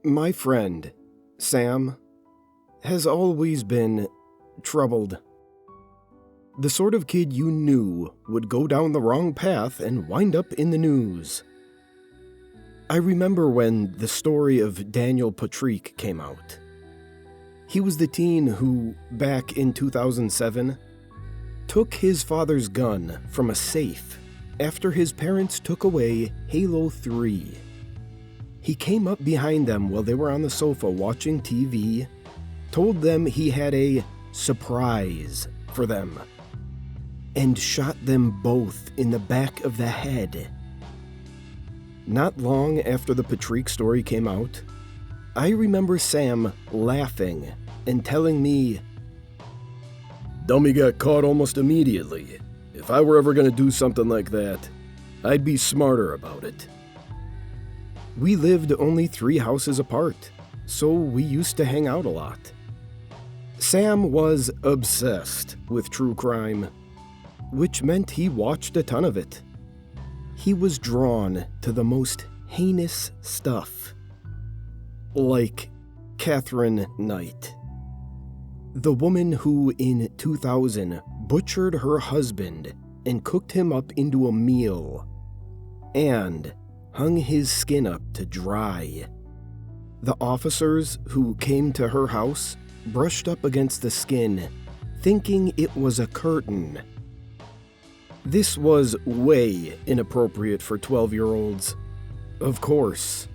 My friend, Sam, has always been troubled. The sort of kid you knew would go down the wrong path and wind up in the news. I remember when the story of Daniel Patrick came out. He was the teen who, back in 2007, took his father's gun from a safe after his parents took away Halo 3. He came up behind them while they were on the sofa watching TV, told them he had a surprise for them, and shot them both in the back of the head. Not long after the Patrick story came out, I remember Sam laughing and telling me, "Dummy got caught almost immediately. If I were ever going to do something like that, I'd be smarter about it." We lived only 3 houses apart, so we used to hang out a lot. Sam was obsessed with true crime, which meant he watched a ton of it. He was drawn to the most heinous stuff, like Catherine Knight, the woman who in 2000 butchered her husband and cooked him up into a meal, and hung his skin up to dry. The officers who came to her house brushed up against the skin, thinking it was a curtain. This was way inappropriate for 12-year-olds, of course,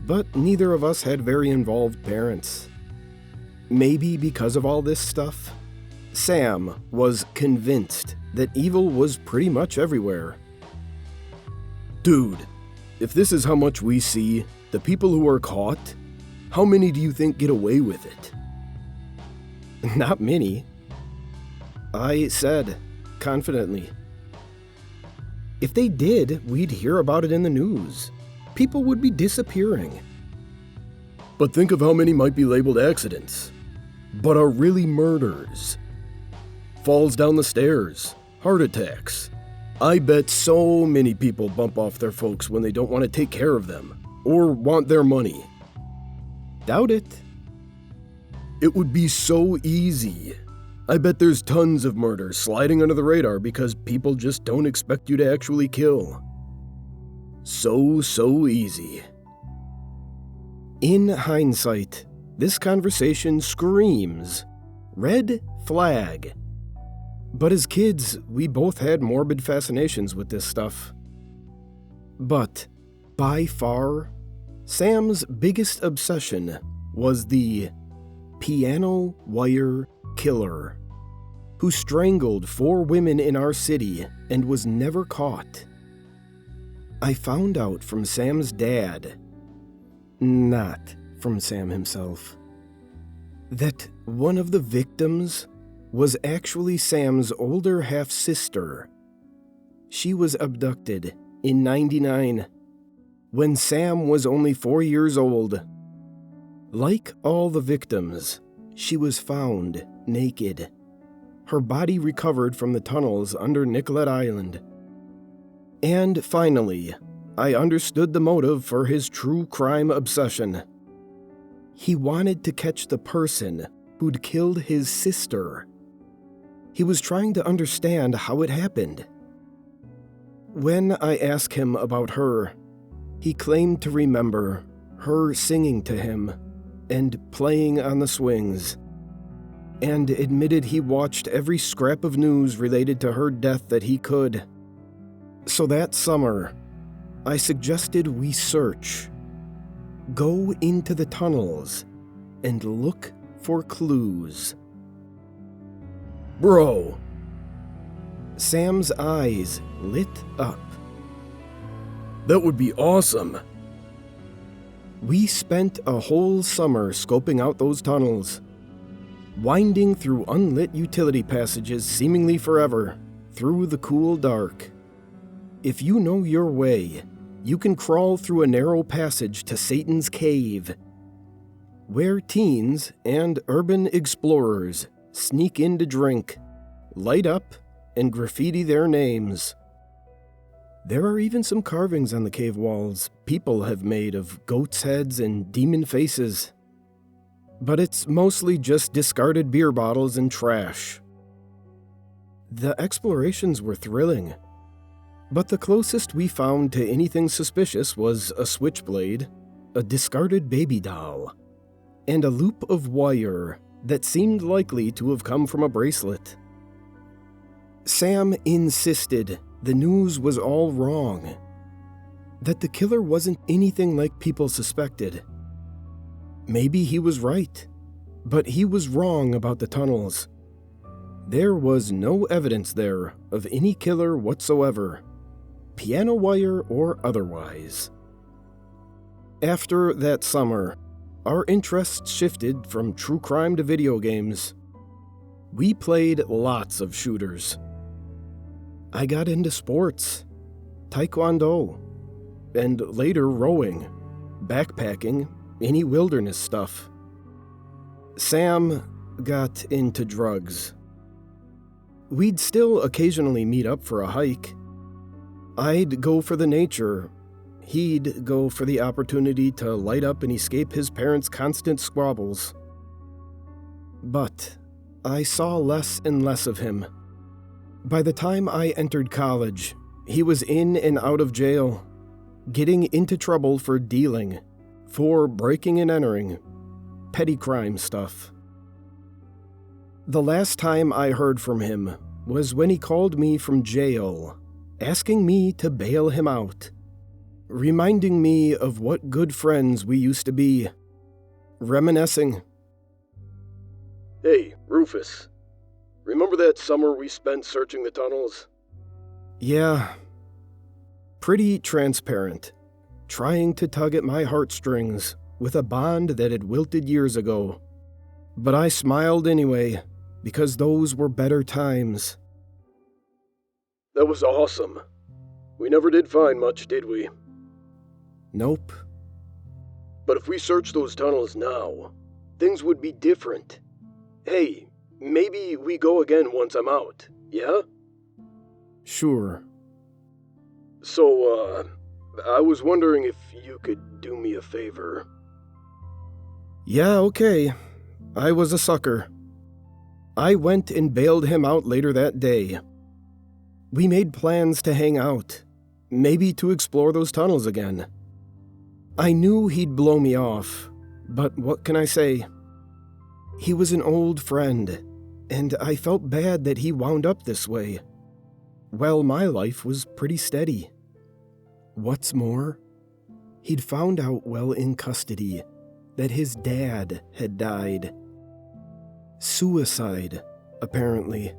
but neither of us had very involved parents. Maybe because of all this stuff, Sam was convinced that evil was pretty much everywhere. Dude, if this is how much we see, the people who are caught, how many do you think get away with it? Not many, I said, confidently. If they did, we'd hear about it in the news. People would be disappearing. But think of how many might be labeled accidents, but are really murders. Falls down the stairs, heart attacks. I bet so many people bump off their folks when they don't want to take care of them, or want their money. Doubt it. It would be so easy. I bet there's tons of murders sliding under the radar because people just don't expect you to actually kill. So easy. In hindsight, this conversation screams red flag. But as kids, we both had morbid fascinations with this stuff. But, by far, Sam's biggest obsession was the piano wire killer, who strangled 4 women in our city and was never caught. I found out from Sam's dad, not from Sam himself, that one of the victims was actually Sam's older half-sister. She was abducted in '99, when Sam was only 4 years old. Like all the victims, she was found naked, her body recovered from the tunnels under Nicollet Island. And finally, I understood the motive for his true crime obsession. He wanted to catch the person who'd killed his sister. He was trying to understand how it happened. When I asked him about her, he claimed to remember her singing to him and playing on the swings, and admitted he watched every scrap of news related to her death that he could. So that summer, I suggested we search. Go into the tunnels and look for clues. Bro! Sam's eyes lit up. That would be awesome. We spent a whole summer scoping out those tunnels, winding through unlit utility passages seemingly forever, through the cool dark. If you know your way, you can crawl through a narrow passage to Satan's Cave, where teens and urban explorers sneak in to drink, light up, and graffiti their names. There are even some carvings on the cave walls people have made of goats' heads and demon faces. But it's mostly just discarded beer bottles and trash. The explorations were thrilling, but the closest we found to anything suspicious was a switchblade, a discarded baby doll, and a loop of wire that seemed likely to have come from a bracelet. Sam insisted the news was all wrong, that the killer wasn't anything like people suspected. Maybe he was right, but he was wrong about the tunnels. There was no evidence there of any killer whatsoever, piano wire or otherwise. After that summer, our interests shifted from true crime to video games. We played lots of shooters. I got into sports, taekwondo, and later rowing, backpacking, any wilderness stuff. Sam got into drugs. We'd still occasionally meet up for a hike. I'd go for the nature. He'd go for the opportunity to light up and escape his parents' constant squabbles. But I saw less and less of him. By the time I entered college, he was in and out of jail, getting into trouble for dealing, for breaking and entering, petty crime stuff. The last time I heard from him was when he called me from jail, asking me to bail him out, reminding me of what good friends we used to be, reminiscing. Hey, Rufus. Remember that summer we spent searching the tunnels? Yeah. Pretty transparent, trying to tug at my heartstrings with a bond that had wilted years ago. But I smiled anyway, because those were better times. That was awesome. We never did find much, did we? Nope. But if we searched those tunnels now, things would be different. Hey, maybe we go again once I'm out, yeah? Sure. So, I was wondering if you could do me a favor. Yeah, okay. I was a sucker. I went and bailed him out later that day. We made plans to hang out, maybe to explore those tunnels again. I knew he'd blow me off, but what can I say? He was an old friend, and I felt bad that he wound up this way. Well, my life was pretty steady. What's more, he'd found out while in custody that his dad had died. Suicide, apparently.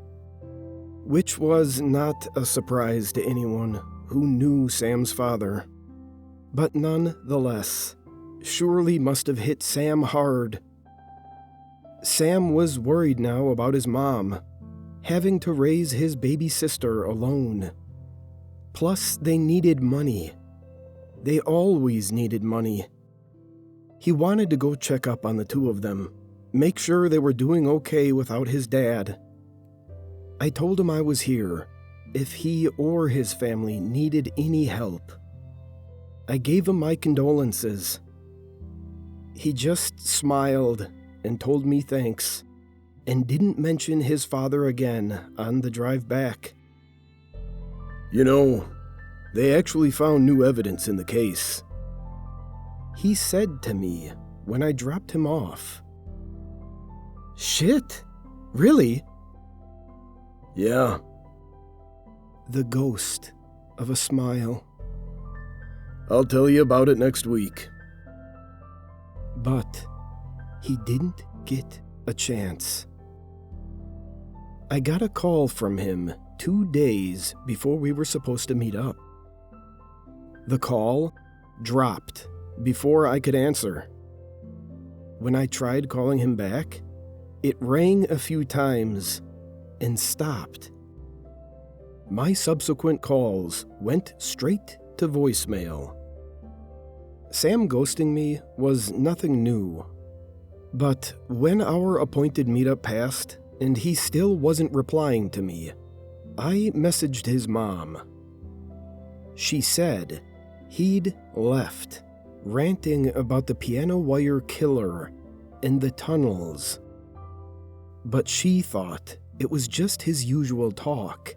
Which was not a surprise to anyone who knew Sam's father. But nonetheless, surely must have hit Sam hard. Sam was worried now about his mom, having to raise his baby sister alone. Plus, they needed money. They always needed money. He wanted to go check up on the two of them, make sure they were doing okay without his dad. I told him I was here, if he or his family needed any help. I gave him my condolences. He just smiled and told me thanks, and didn't mention his father again on the drive back. You know, they actually found new evidence in the case. He said to me when I dropped him off. Shit? Really? Yeah. The ghost of a smile. I'll tell you about it next week. But he didn't get a chance. I got a call from him 2 days before we were supposed to meet up. The call dropped before I could answer. When I tried calling him back, it rang a few times and stopped. My subsequent calls went straight to voicemail. Sam ghosting me was nothing new. But when our appointed meetup passed and he still wasn't replying to me, I messaged his mom. She said he'd left, ranting about the piano wire killer and the tunnels. But she thought it was just his usual talk.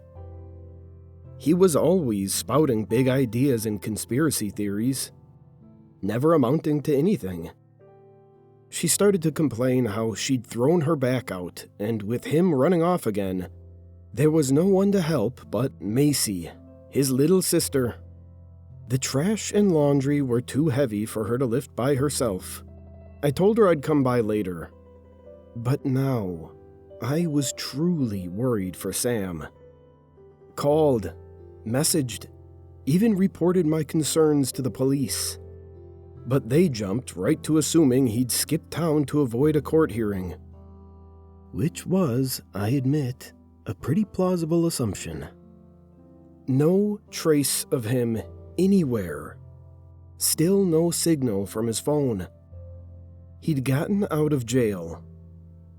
He was always spouting big ideas and conspiracy theories, never amounting to anything. She started to complain how she'd thrown her back out, and with him running off again, there was no one to help but Macy, his little sister. The trash and laundry were too heavy for her to lift by herself. I told her I'd come by later. But now, I was truly worried for Sam. Called, messaged, even reported my concerns to the police. But they jumped right to assuming he'd skipped town to avoid a court hearing. Which was, I admit, a pretty plausible assumption. No trace of him anywhere. Still no signal from his phone. He'd gotten out of jail,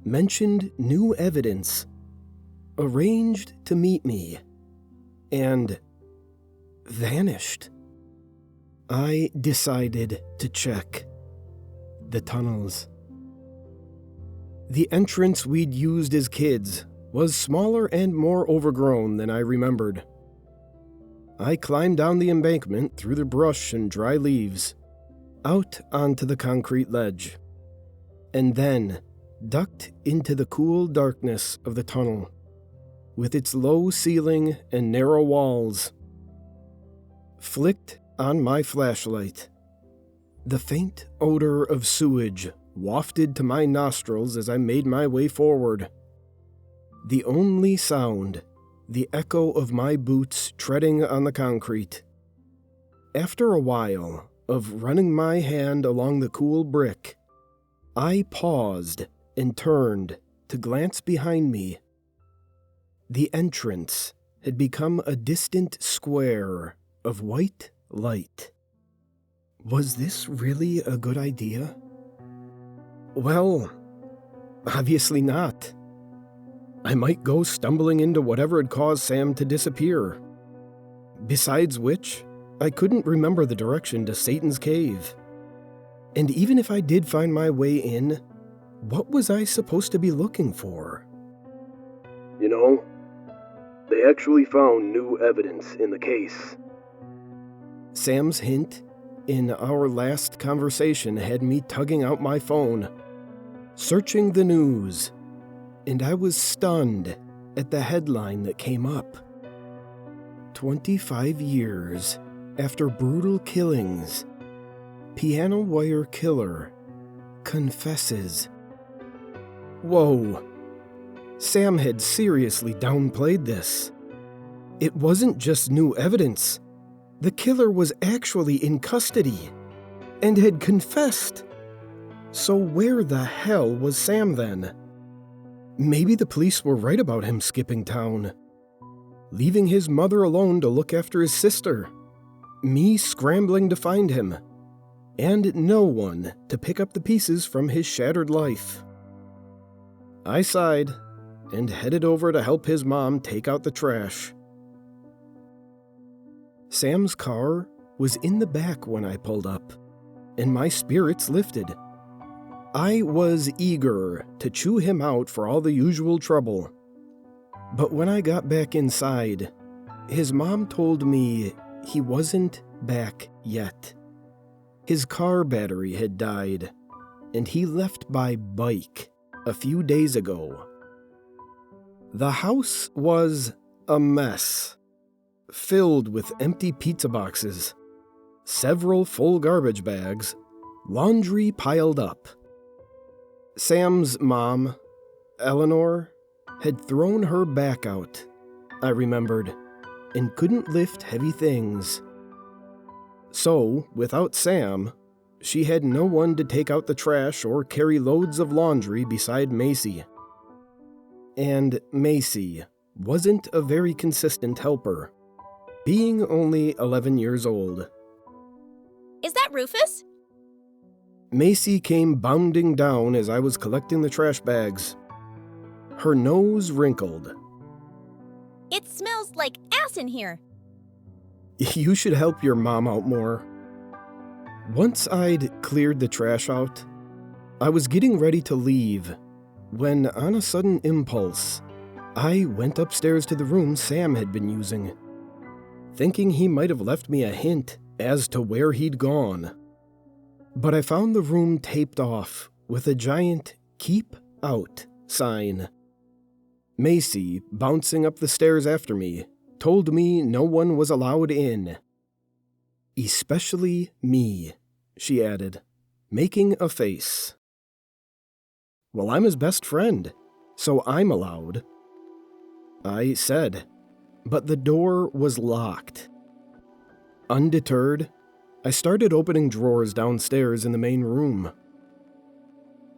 mentioned new evidence, arranged to meet me, and vanished. I decided to check the tunnels. The entrance we'd used as kids was smaller and more overgrown than I remembered. I climbed down the embankment through the brush and dry leaves, out onto the concrete ledge, and then ducked into the cool darkness of the tunnel, with its low ceiling and narrow walls. Flicked on my flashlight. The faint odor of sewage wafted to my nostrils as I made my way forward. The only sound, the echo of my boots treading on the concrete. After a while of running my hand along the cool brick, I paused and turned to glance behind me. The entrance had become a distant square of white light. Was this really a good idea? Well, obviously not. I might go stumbling into whatever had caused Sam to disappear. Besides which, I couldn't remember the direction to Satan's cave. And even if I did find my way in, what was I supposed to be looking for? You know, they actually found new evidence in the case. Sam's hint in our last conversation had me tugging out my phone, searching the news, and I was stunned at the headline that came up. 25 years after brutal killings, piano wire killer confesses. Whoa. Sam had seriously downplayed this. It wasn't just new evidence. The killer was actually in custody and had confessed. So where the hell was Sam then? Maybe the police were right about him skipping town, leaving his mother alone to look after his sister, me scrambling to find him, and no one to pick up the pieces from his shattered life. I sighed and headed over to help his mom take out the trash. Sam's car was in the back when I pulled up, and my spirits lifted. I was eager to chew him out for all the usual trouble. But when I got back inside, his mom told me he wasn't back yet. His car battery had died, and he left by bike a few days ago. The house was a mess, filled with empty pizza boxes, several full garbage bags, laundry piled up. Sam's mom, Eleanor, had thrown her back out, I remembered, and couldn't lift heavy things. So, without Sam, she had no one to take out the trash or carry loads of laundry beside Macy. And Macy wasn't a very consistent helper, being only 11 years old. Is that Rufus? Macy came bounding down as I was collecting the trash bags. Her nose wrinkled. It smells like ass in here. You should help your mom out more. Once I'd cleared the trash out, I was getting ready to leave when, on a sudden impulse, I went upstairs to the room Sam had been using, thinking he might have left me a hint as to where he'd gone. But I found the room taped off with a giant "Keep Out" sign. Macy, bouncing up the stairs after me, told me no one was allowed in. "Especially me," she added, making a face. "Well, I'm his best friend, so I'm allowed," I said, but the door was locked. Undeterred, I started opening drawers downstairs in the main room.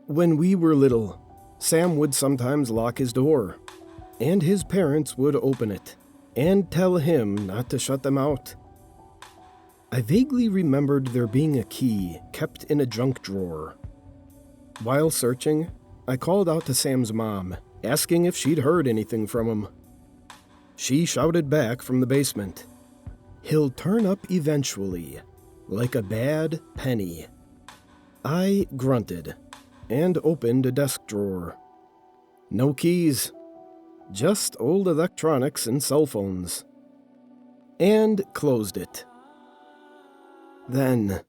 When we were little, Sam would sometimes lock his door, and his parents would open it and tell him not to shut them out. I vaguely remembered there being a key kept in a junk drawer. While searching, I called out to Sam's mom, asking if she'd heard anything from him. She shouted back from the basement, "He'll turn up eventually, like a bad penny." I grunted and opened a desk drawer. No keys, just old electronics and cell phones. And closed it. Then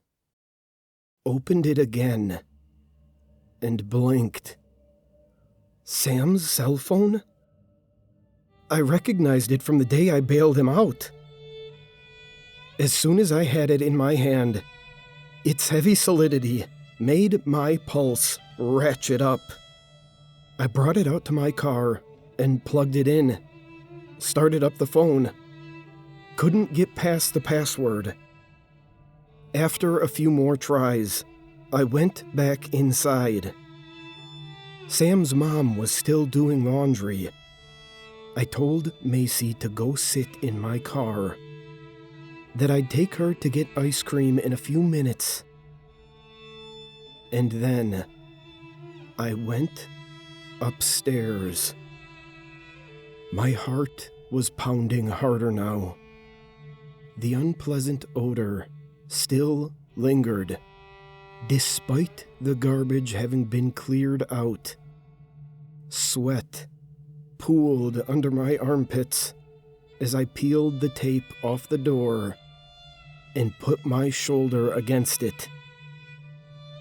opened it again and blinked. Sam's cell phone? I recognized it from the day I bailed him out. As soon as I had it in my hand, its heavy solidity made my pulse ratchet up. I brought it out to my car and plugged it in. Started up the phone. Couldn't get past the password. After a few more tries, I went back inside. Sam's mom was still doing laundry. I told Macy to go sit in my car, that I'd take her to get ice cream in a few minutes. And then I went upstairs. My heart was pounding harder now. The unpleasant odor still lingered, despite the garbage having been cleared out. Sweat pooled under my armpits as I peeled the tape off the door and put my shoulder against it.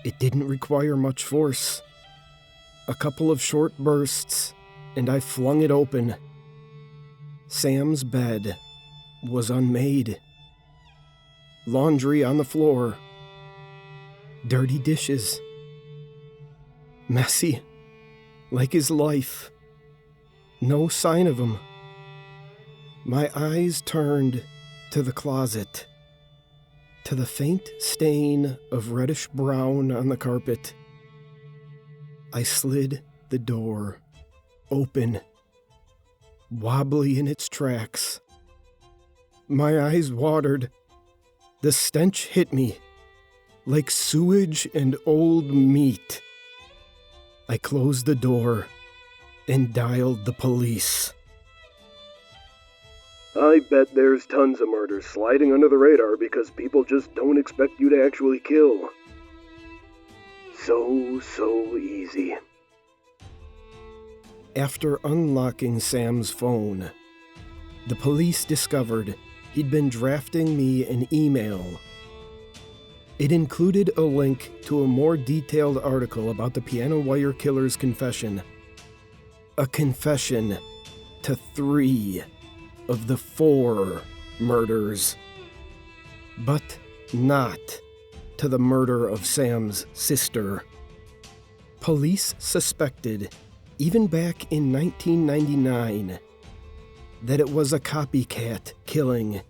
It didn't require much force. A couple of short bursts, and I flung it open. Sam's bed was unmade. Laundry on the floor. Dirty dishes. Messy, like his life. No sign of him. My eyes turned to the closet, to the faint stain of reddish brown on the carpet. I slid the door open, wobbly in its tracks. My eyes watered. The stench hit me like sewage and old meat. I closed the door and dialed the police. I bet there's tons of murders sliding under the radar because people just don't expect you to actually kill. So easy. After unlocking Sam's phone, the police discovered he'd been drafting me an email. It included a link to a more detailed article about the piano wire killer's confession. A confession to 3 of the 4 murders, but not to the murder of Sam's sister. Police suspected, even back in 1999, that it was a copycat killing.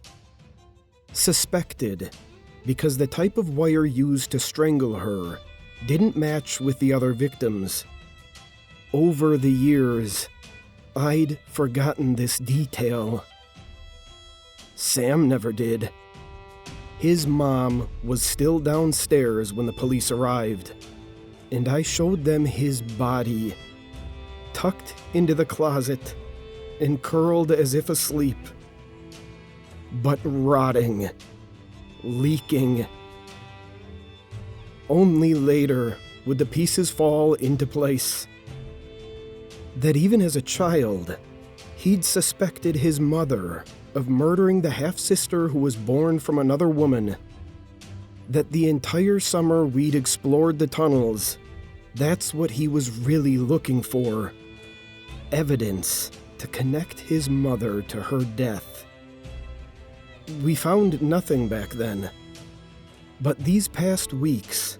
Suspected because the type of wire used to strangle her didn't match with the other victims. Over the years, I'd forgotten this detail. Sam never did. His mom was still downstairs when the police arrived, and I showed them his body, tucked into the closet and curled as if asleep. but rotting, leaking. Only later would the pieces fall into place. That even as a child, he'd suspected his mother of murdering the half-sister who was born from another woman. That the entire summer we'd explored the tunnels, that's what he was really looking for. Evidence to connect his mother to her death. We found nothing back then. But these past weeks,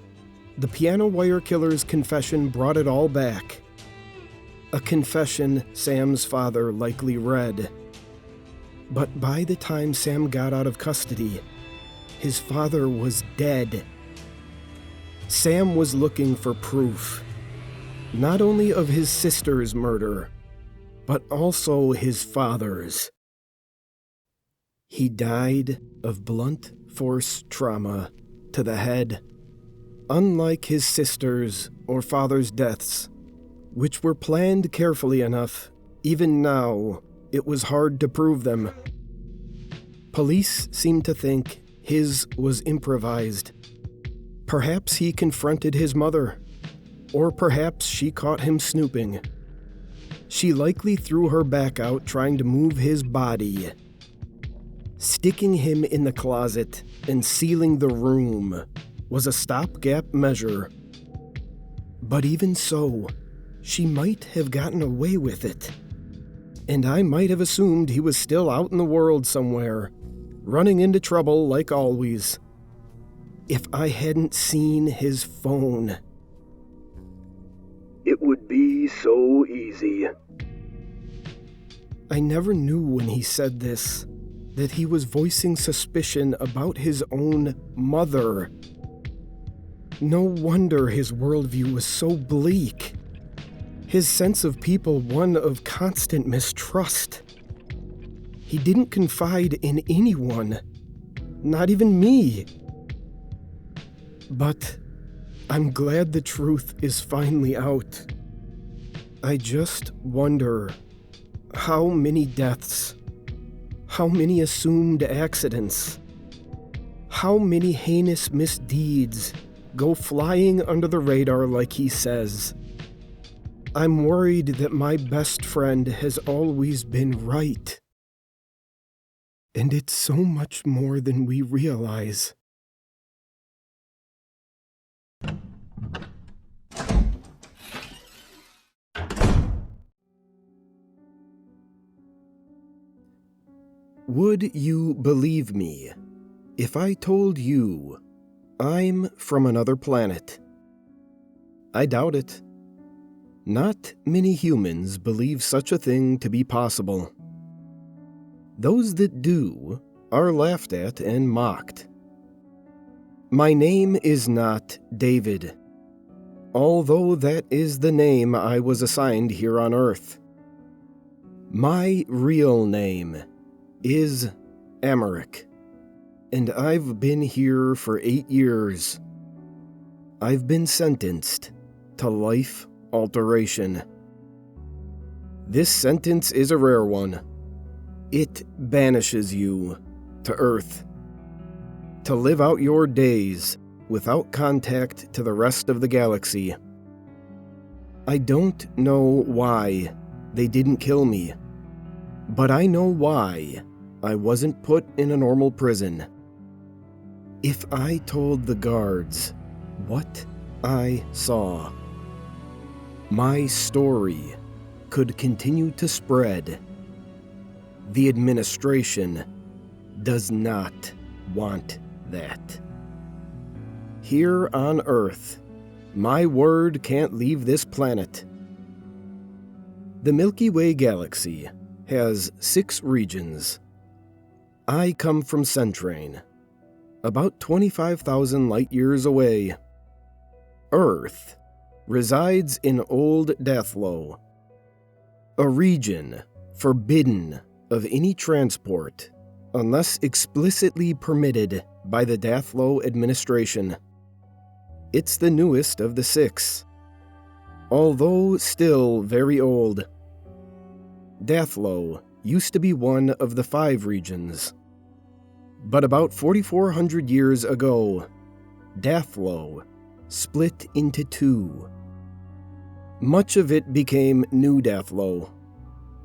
the piano wire killer's confession brought it all back. A confession Sam's father likely read. But by the time Sam got out of custody, his father was dead. Sam was looking for proof, not only of his sister's murder, but also his father's. He died of blunt force trauma to the head, unlike his sister's or father's deaths, which were planned carefully enough. Even now, it was hard to prove them. Police seem to think his was improvised. Perhaps he confronted his mother, or perhaps she caught him snooping. She likely threw her back out trying to move his body. Sticking him in the closet and sealing the room was a stopgap measure. But even so, she might have gotten away with it. And I might have assumed he was still out in the world somewhere, running into trouble like always. If I hadn't seen his phone. It would be so easy. I never knew when he said this that he was voicing suspicion about his own mother. No wonder his worldview was so bleak. His sense of people one of constant mistrust. He didn't confide in anyone, not even me. But I'm glad the truth is finally out. I just wonder how many deaths, how many assumed accidents, how many heinous misdeeds go flying under the radar like he says. I'm worried that my best friend has always been right. And it's so much more than we realize. Would you believe me if I told you I'm from another planet? I doubt it. Not many humans believe such a thing to be possible. Those that do are laughed at and mocked. My name is not David, although that is the name I was assigned here on Earth. My real name is Emmerich, and I've been here for 8 years. I've been sentenced to life alteration. This sentence is a rare one. It banishes you to Earth, to live out your days without contact to the rest of the galaxy. I don't know why they didn't kill me, but I know why I wasn't put in a normal prison. If I told the guards what I saw, my story could continue to spread. The administration does not want that. Here on Earth, my word can't leave this planet. The Milky Way galaxy has 6 regions. I come from Centrane, about 25,000 light-years away. Earth resides in Old Dathlo, a region forbidden of any transport unless explicitly permitted by the Dathlo administration. It's the newest of the 6, although still very old. Dathlo used to be one of the 5 regions. But about 4,400 years ago, Dathlo split into two. Much of it became New Dathlo,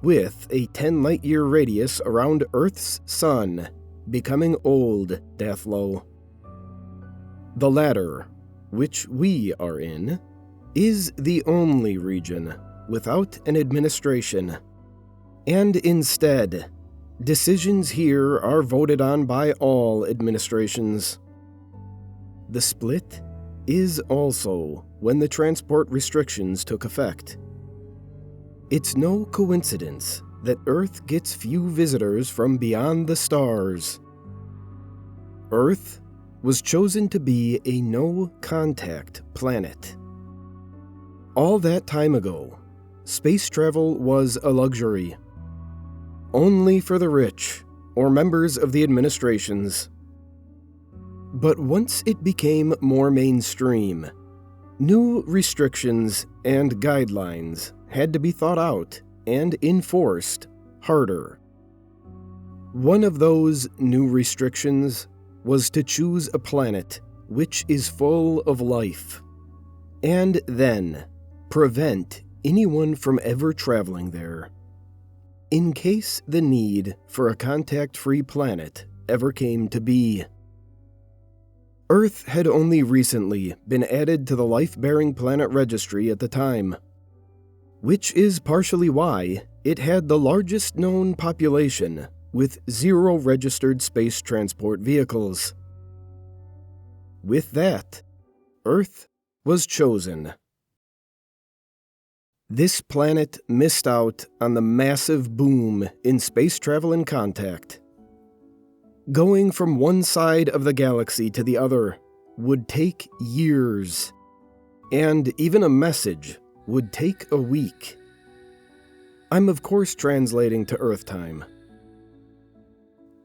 with a 10 light-year radius around Earth's sun becoming Old Dathlo. The latter, which we are in, is the only region without an administration, and instead, decisions here are voted on by all administrations. The split is also when the transport restrictions took effect. It's no coincidence that Earth gets few visitors from beyond the stars. Earth was chosen to be a no-contact planet. All that time ago, space travel was a luxury, only for the rich or members of the administrations. But once it became more mainstream, new restrictions and guidelines had to be thought out and enforced harder. One of those new restrictions was to choose a planet which is full of life, and then prevent anyone from ever traveling there, in case the need for a contact-free planet ever came to be. Earth had only recently been added to the life-bearing planet registry at the time, which is partially why it had the largest known population with 0 registered space transport vehicles. With that, Earth was chosen. This planet missed out on the massive boom in space travel and contact. Going from one side of the galaxy to the other would take years, and even a message would take a week. I'm of course translating to Earth time.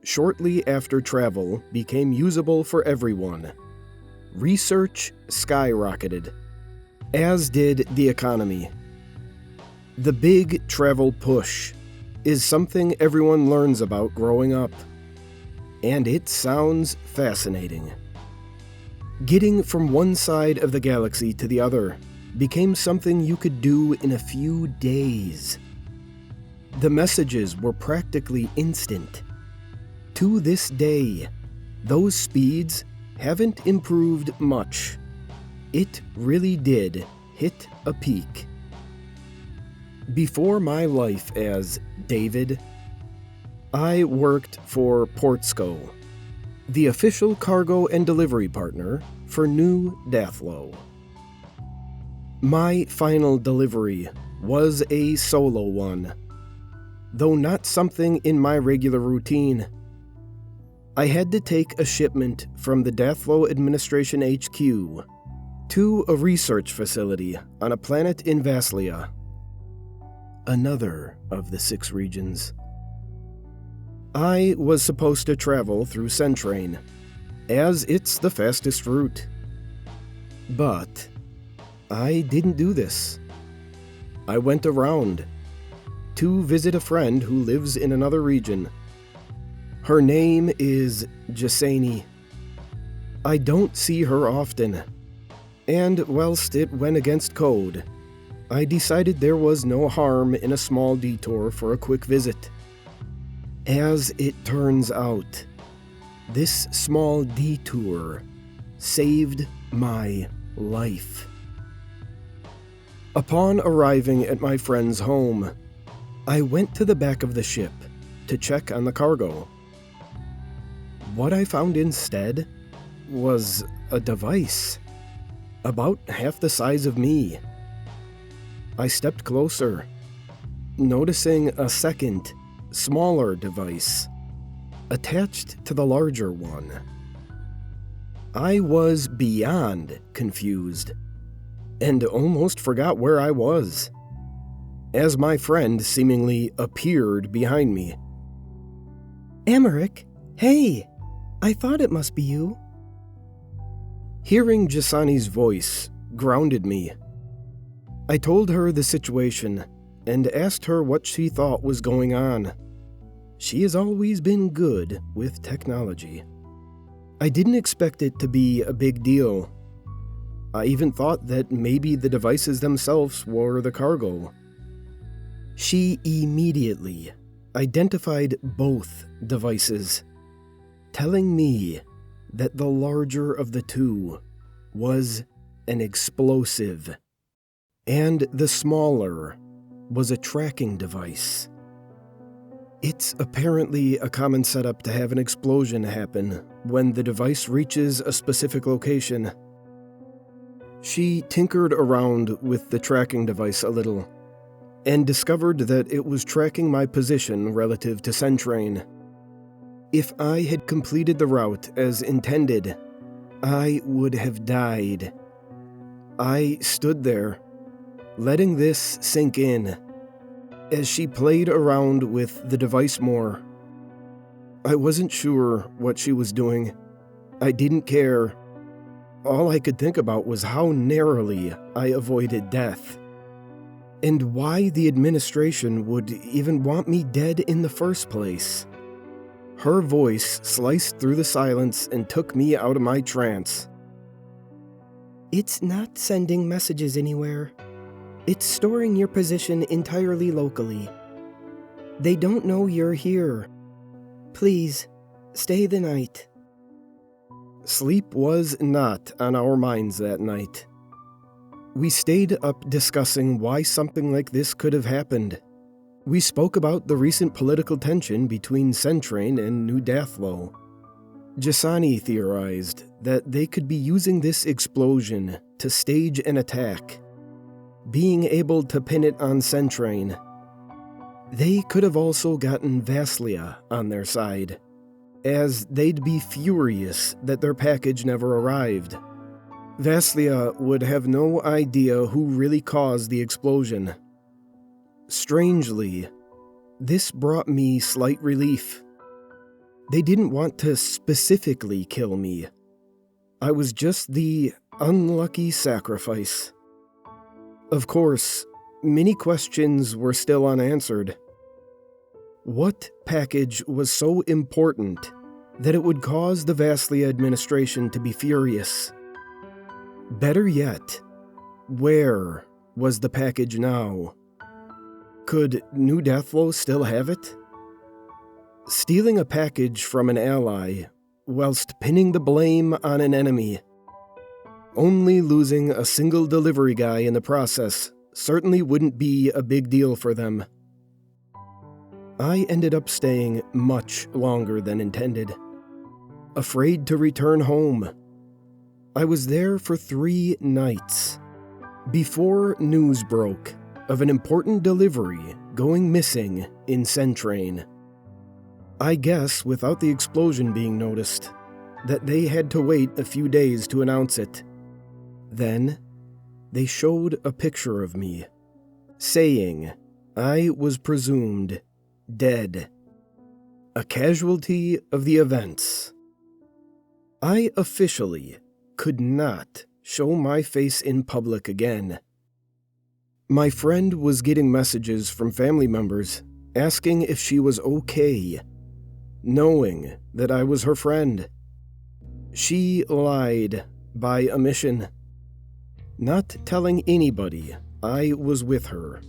Shortly after travel became usable for everyone, research skyrocketed, as did the economy. The big travel push is something everyone learns about growing up, and it sounds fascinating. Getting from one side of the galaxy to the other became something you could do in a few days. The messages were practically instant. To this day, those speeds haven't improved much. It really did hit a peak. Before my life as David, I worked for Portsco, the official cargo and delivery partner for New Dathlo. My final delivery was a solo one, though not something in my regular routine. I had to take a shipment from the Dathlo Administration HQ to a research facility on a planet in Vaslia, another of the 6 regions. I was supposed to travel through Centrain, as it's the fastest route. But I didn't do this. I went around to visit a friend who lives in another region. Her name is Jasani. I don't see her often, and whilst it went against code, I decided there was no harm in a small detour for a quick visit. As it turns out, this small detour saved my life. Upon arriving at my friend's home, I went to the back of the ship to check on the cargo. What I found instead was a device, about half the size of me. I stepped closer, noticing a second, smaller device attached to the larger one. I was beyond confused and almost forgot where I was, as my friend seemingly appeared behind me. Emmerich, hey! I thought it must be you. Hearing Jasani's voice grounded me. I told her the situation and asked her what she thought was going on. She has always been good with technology. I didn't expect it to be a big deal. I even thought that maybe the devices themselves were the cargo. She immediately identified both devices, telling me that the larger of the two was an explosive, and the smaller was a tracking device. It's apparently a common setup to have an explosion happen when the device reaches a specific location. She tinkered around with the tracking device a little, and discovered that it was tracking my position relative to Centrain. If I had completed the route as intended, I would have died. I stood there, letting this sink in, as she played around with the device more. I wasn't sure what she was doing. I didn't care. All I could think about was how narrowly I avoided death, and why the administration would even want me dead in the first place. Her voice sliced through the silence and took me out of my trance. It's not sending messages anywhere. It's storing your position entirely locally. They don't know you're here. Please, stay the night. Sleep was not on our minds that night. We stayed up discussing why something like this could have happened. We spoke about the recent political tension between Centrain and New Dathlo. Jasani theorized that they could be using this explosion to stage an attack, being able to pin it on Centrain. They could have also gotten Vaslia on their side, as they'd be furious that their package never arrived. Vaslia would have no idea who really caused the explosion. Strangely, this brought me slight relief. They didn't want to specifically kill me. I was just the unlucky sacrifice. Of course, many questions were still unanswered. What package was so important that it would cause the Vaslia administration to be furious? Better yet, where was the package now? Could New Dathlo still have it? Stealing a package from an ally, whilst pinning the blame on an enemy, only losing a single delivery guy in the process, certainly wouldn't be a big deal for them. I ended up staying much longer than intended, afraid to return home. I was there for 3 nights, before news broke of an important delivery going missing in Centrain. I guess, without the explosion being noticed, that they had to wait a few days to announce it. Then, they showed a picture of me, saying I was presumed dead, a casualty of the events. I officially could not show my face in public again. My friend was getting messages from family members asking if she was okay, knowing that I was her friend. She lied by omission, not telling anybody I was with her.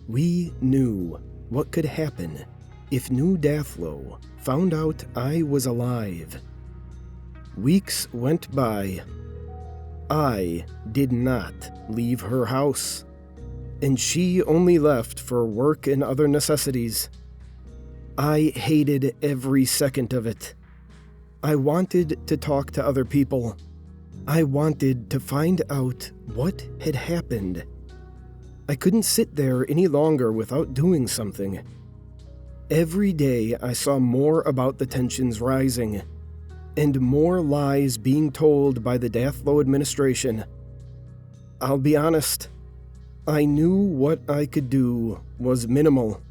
We knew what could happen if New Dathlo found out I was alive. Weeks went by. I did not leave her house, and she only left for work and other necessities. I hated every second of it. I wanted to talk to other people. I wanted to find out what had happened. I couldn't sit there any longer without doing something. Every day I saw more about the tensions rising, and more lies being told by the Dathlo administration. I'll be honest, I knew what I could do was minimal.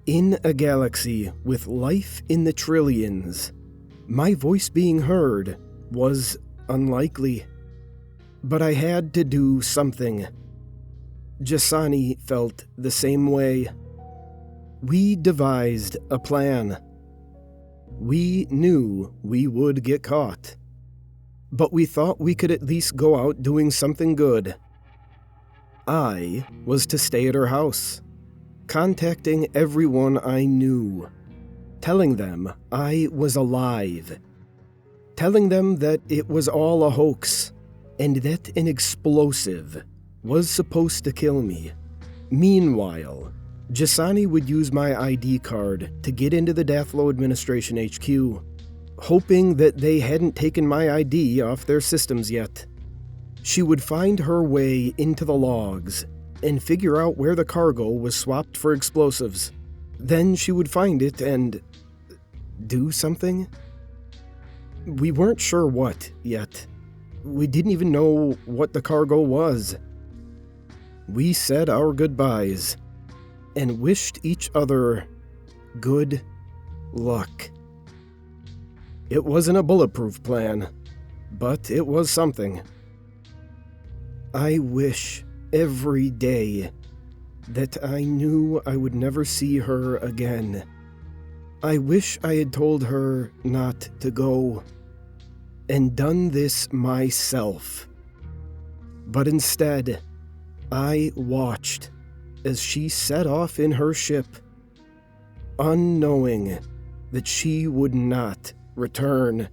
In a galaxy with life in the trillions, my voice being heard was unlikely. But I had to do something. Jasani felt the same way. We devised a plan. We knew we would get caught, but we thought we could at least go out doing something good. I was to stay at her house, contacting everyone I knew, telling them I was alive, telling them that it was all a hoax and that an explosive was supposed to kill me. Meanwhile, Jasani would use my ID card to get into the Dathlo Administration HQ, hoping that they hadn't taken my ID off their systems yet. She would find her way into the logs and figure out where the cargo was swapped for explosives. Then she would find it and do something? We weren't sure what yet. We didn't even know what the cargo was. We said our goodbyes and wished each other good luck. It wasn't a bulletproof plan, but it was something. I wish every day that I knew I would never see her again. I wish I had told her not to go and done this myself. But instead, I watched as she set off in her ship, unknowing that she would not return.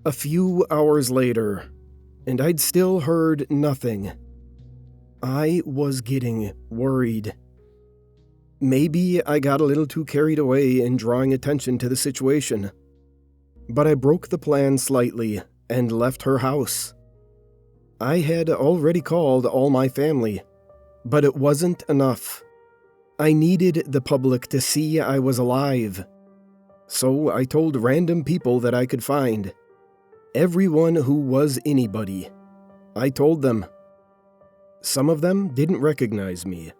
A few hours later, and I'd still heard nothing. I was getting worried. Maybe I got a little too carried away in drawing attention to the situation, but I broke the plan slightly and left her house. I had already called all my family, but it wasn't enough. I needed the public to see I was alive, so I told random people that I could find. Everyone who was anybody. I told them. Some of them didn't recognize me,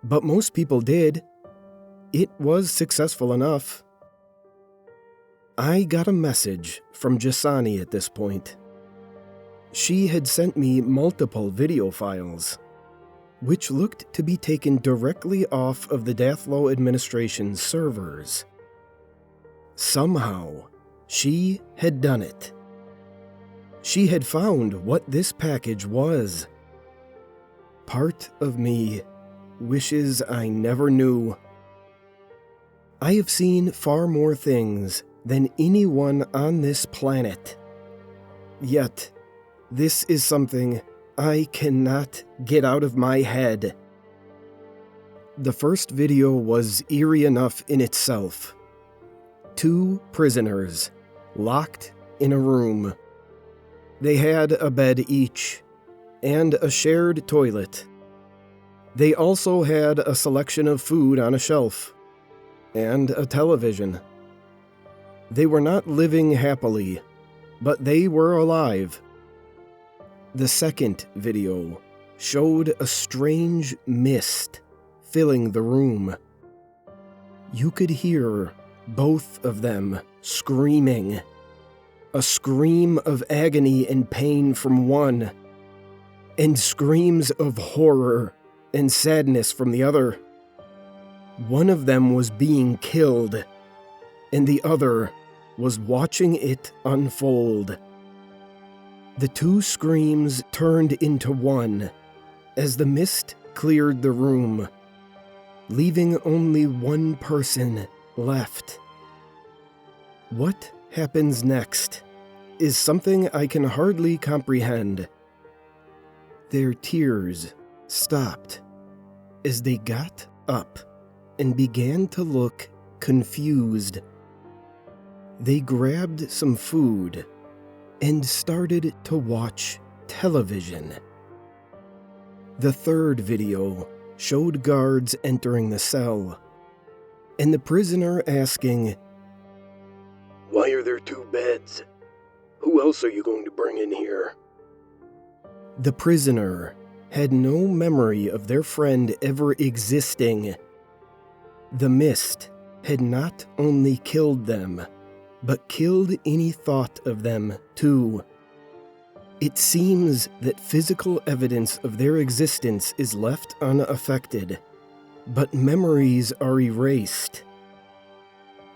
but most people did. It was successful enough. I got a message from Jasani at this point. She had sent me multiple video files, which looked to be taken directly off of the Dathlo Administration's servers. Somehow, she had done it. She had found what this package was. Part of me wishes I never knew. I have seen far more things than anyone on this planet. Yet, this is something I cannot get out of my head. The first video was eerie enough in itself. 2 prisoners, locked in a room. They had a bed each, and a shared toilet. They also had a selection of food on a shelf, and a television. They were not living happily, but they were alive. The second video showed a strange mist filling the room. You could hear both of them screaming. A scream of agony and pain from one, and screams of horror and sadness from the other. One of them was being killed, and the other was watching it unfold. The 2 screams turned into one as the mist cleared the room, leaving only one person left. What happens next is something I can hardly comprehend. Their tears stopped as they got up and began to look confused. They grabbed some food and started to watch television. The third video showed guards entering the cell, and the prisoner asking, "Why are there 2 beds? Who else are you going to bring in here?" The prisoner had no memory of their friend ever existing. The mist had not only killed them, but killed any thought of them too. It seems that physical evidence of their existence is left unaffected, but memories are erased.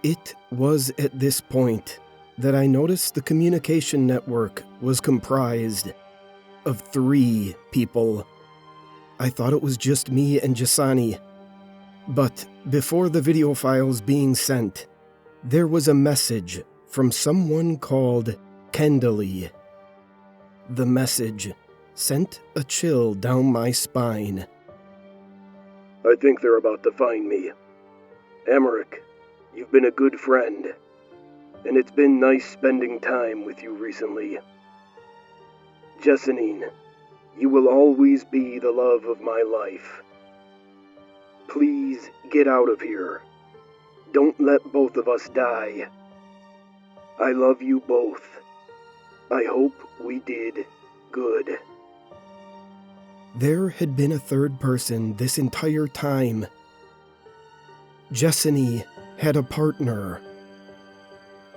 It was at this point that I noticed the communication network was comprised of 3 people. I thought it was just me and Jasani, but before the video files being sent, there was a message from someone called Kendally. The message sent a chill down my spine. I think they're about to find me. Emmerich, you've been a good friend, and it's been nice spending time with you recently. Jessanine, you will always be the love of my life. Please get out of here. Don't let both of us die. I love you both. I hope we did good. There had been a third person this entire time. Jessany had a partner.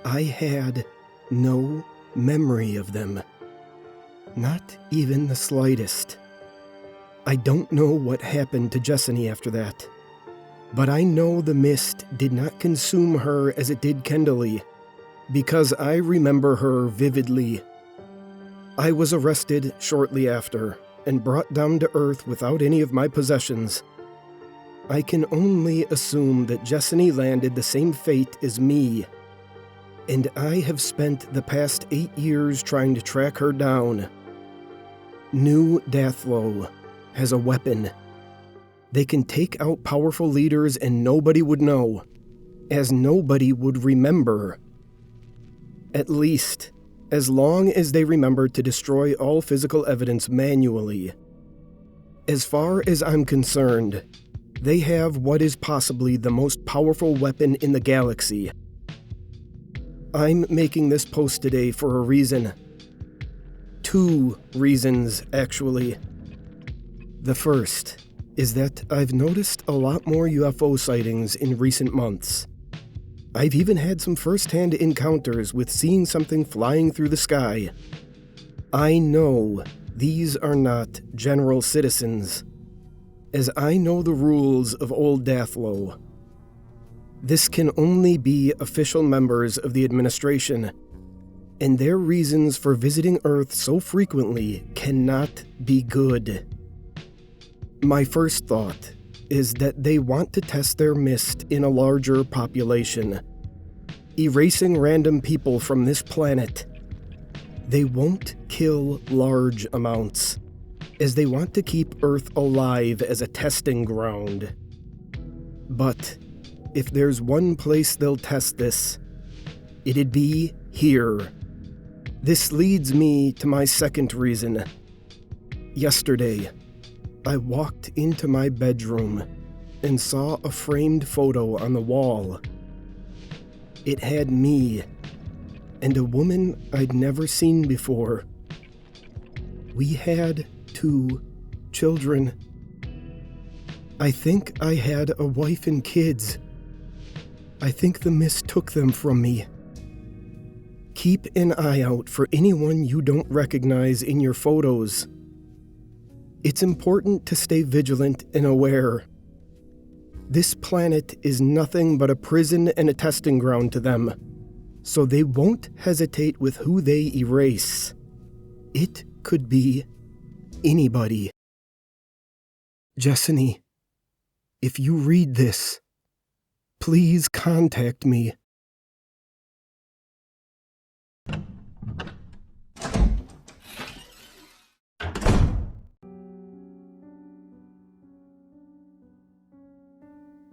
I had no memory of them. Not even the slightest. I don't know what happened to Jessany after that, but I know the mist did not consume her as it did Kendally, because I remember her vividly. I was arrested shortly after and brought down to earth without any of my possessions. I can only assume that Jessany landed the same fate as me, and I have spent the past 8 years trying to track her down. New Dathlo has a weapon. They can take out powerful leaders and nobody would know, as nobody would remember. At least, as long as they remember to destroy all physical evidence manually. As far as I'm concerned, they have what is possibly the most powerful weapon in the galaxy. I'm making this post today for a reason. 2 reasons, actually. The first is that I've noticed a lot more UFO sightings in recent months. I've even had some first-hand encounters with seeing something flying through the sky. I know these are not general citizens, as I know the rules of Old Dathlo. This can only be official members of the administration, and their reasons for visiting Earth so frequently cannot be good. My first thought is that they want to test their mist in a larger population, erasing random people from this planet. They won't kill large amounts, as they want to keep Earth alive as a testing ground. But if there's one place they'll test this, it'd be here. This leads me to my second reason. Yesterday, I walked into my bedroom and saw a framed photo on the wall. It had me and a woman I'd never seen before. We had 2 children. I think I had a wife and kids. I think the mist took them from me. Keep an eye out for anyone you don't recognize in your photos. It's important to stay vigilant and aware. This planet is nothing but a prison and a testing ground to them, so they won't hesitate with who they erase. It could be anybody. Jessany, if you read this, please contact me.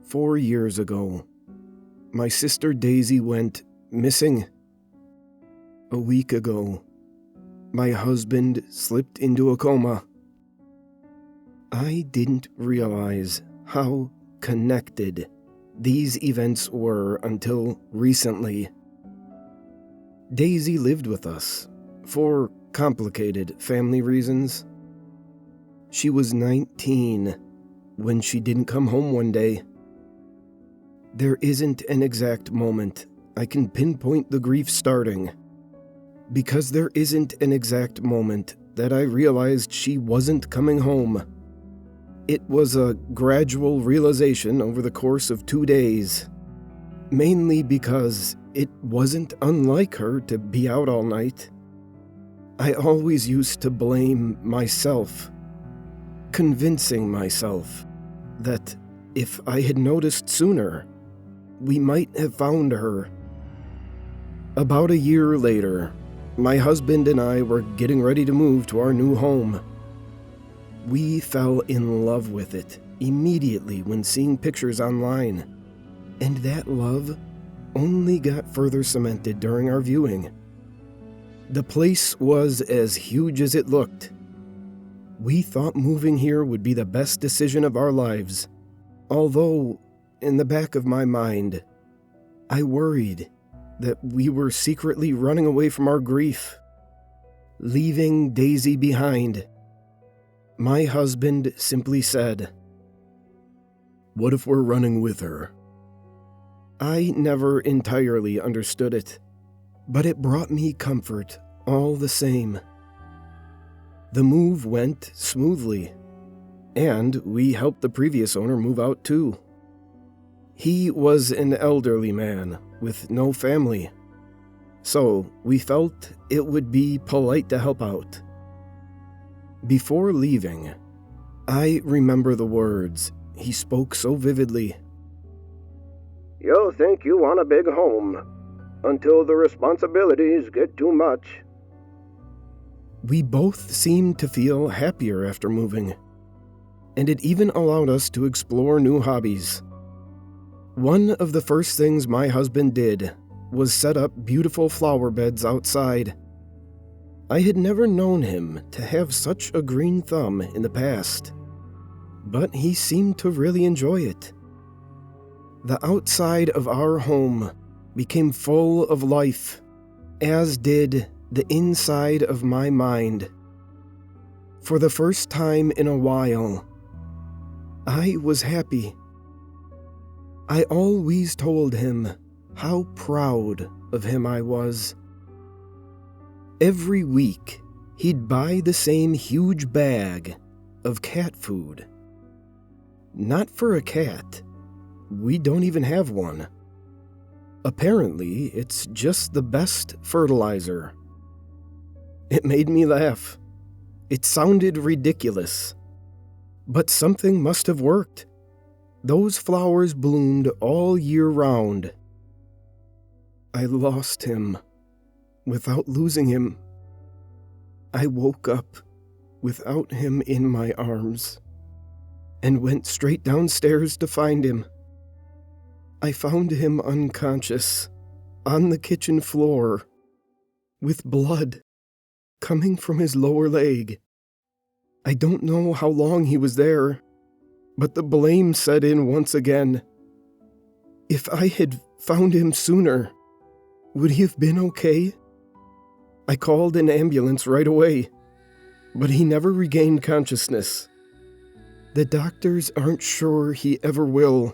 "4 years ago, my sister Daisy went missing. A week ago, my husband slipped into a coma. I didn't realize how connected these events were until recently. Daisy lived with us for complicated family reasons. She was 19 when she didn't come home one day. There isn't an exact moment I can pinpoint the grief starting, because there isn't an exact moment that I realized she wasn't coming home. It was a gradual realization over the course of 2 days, mainly because it wasn't unlike her to be out all night. I always used to blame myself, convincing myself that if I had noticed sooner, we might have found her. About a year later, my husband and I were getting ready to move to our new home. We fell in love with it immediately when seeing pictures online, and that love only got further cemented during our viewing. The place was as huge as it looked. We thought moving here would be the best decision of our lives, although, in the back of my mind, I worried that we were secretly running away from our grief, leaving Daisy behind. My husband simply said, "What if we're running with her?" I never entirely understood it, but it brought me comfort all the same. The move went smoothly, and we helped the previous owner move out too. He was an elderly man with no family, so we felt it would be polite to help out. Before leaving, I remember the words he spoke so vividly. "You'll think you want a big home, until the responsibilities get too much." We both seemed to feel happier after moving, and it even allowed us to explore new hobbies. One of the first things my husband did was set up beautiful flower beds outside. I had never known him to have such a green thumb in the past, but he seemed to really enjoy it. The outside of our home became full of life, as did the inside of my mind. For the first time in a while, I was happy. I always told him how proud of him I was. Every week, he'd buy the same huge bag of cat food. Not for a cat. We don't even have one. Apparently, it's just the best fertilizer. It made me laugh. It sounded ridiculous. But something must have worked. Those flowers bloomed all year round. I lost him without losing him. I woke up without him in my arms and went straight downstairs to find him. I found him unconscious on the kitchen floor with blood coming from his lower leg. I don't know how long he was there, but the blame set in once again. If I had found him sooner, would he have been okay? I called an ambulance right away, but he never regained consciousness. The doctors aren't sure he ever will.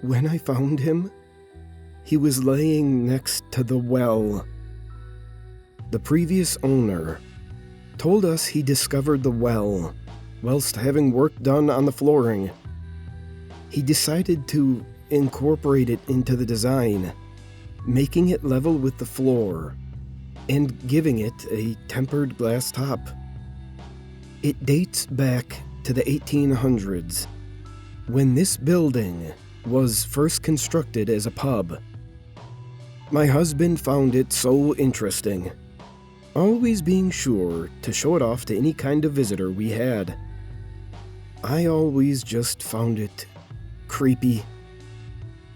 When I found him, he was laying next to the well. The previous owner told us he discovered the well whilst having work done on the flooring. He decided to incorporate it into the design, making it level with the floor and giving it a tempered glass top. It dates back to the 1800s, when this building was first constructed as a pub. My husband found it so interesting, always being sure to show it off to any kind of visitor we had. I always just found it creepy.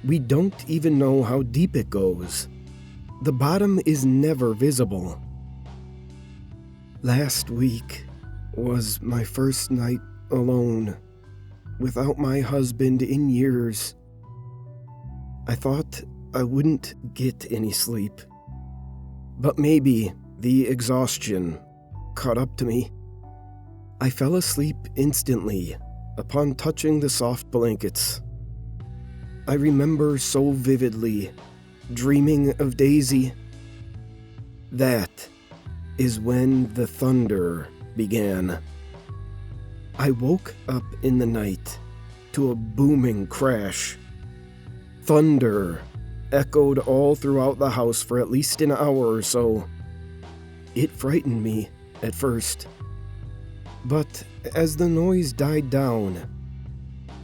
We don't even know how deep it goes. The bottom is never visible. Last week was my first night alone, without my husband in years. I thought I wouldn't get any sleep, but maybe the exhaustion caught up to me. I fell asleep instantly upon touching the soft blankets. I remember so vividly dreaming of Daisy. That is when the thunder began. I woke up in the night to a booming crash. Thunder echoed all throughout the house for at least an hour or so. It frightened me at first, but as the noise died down,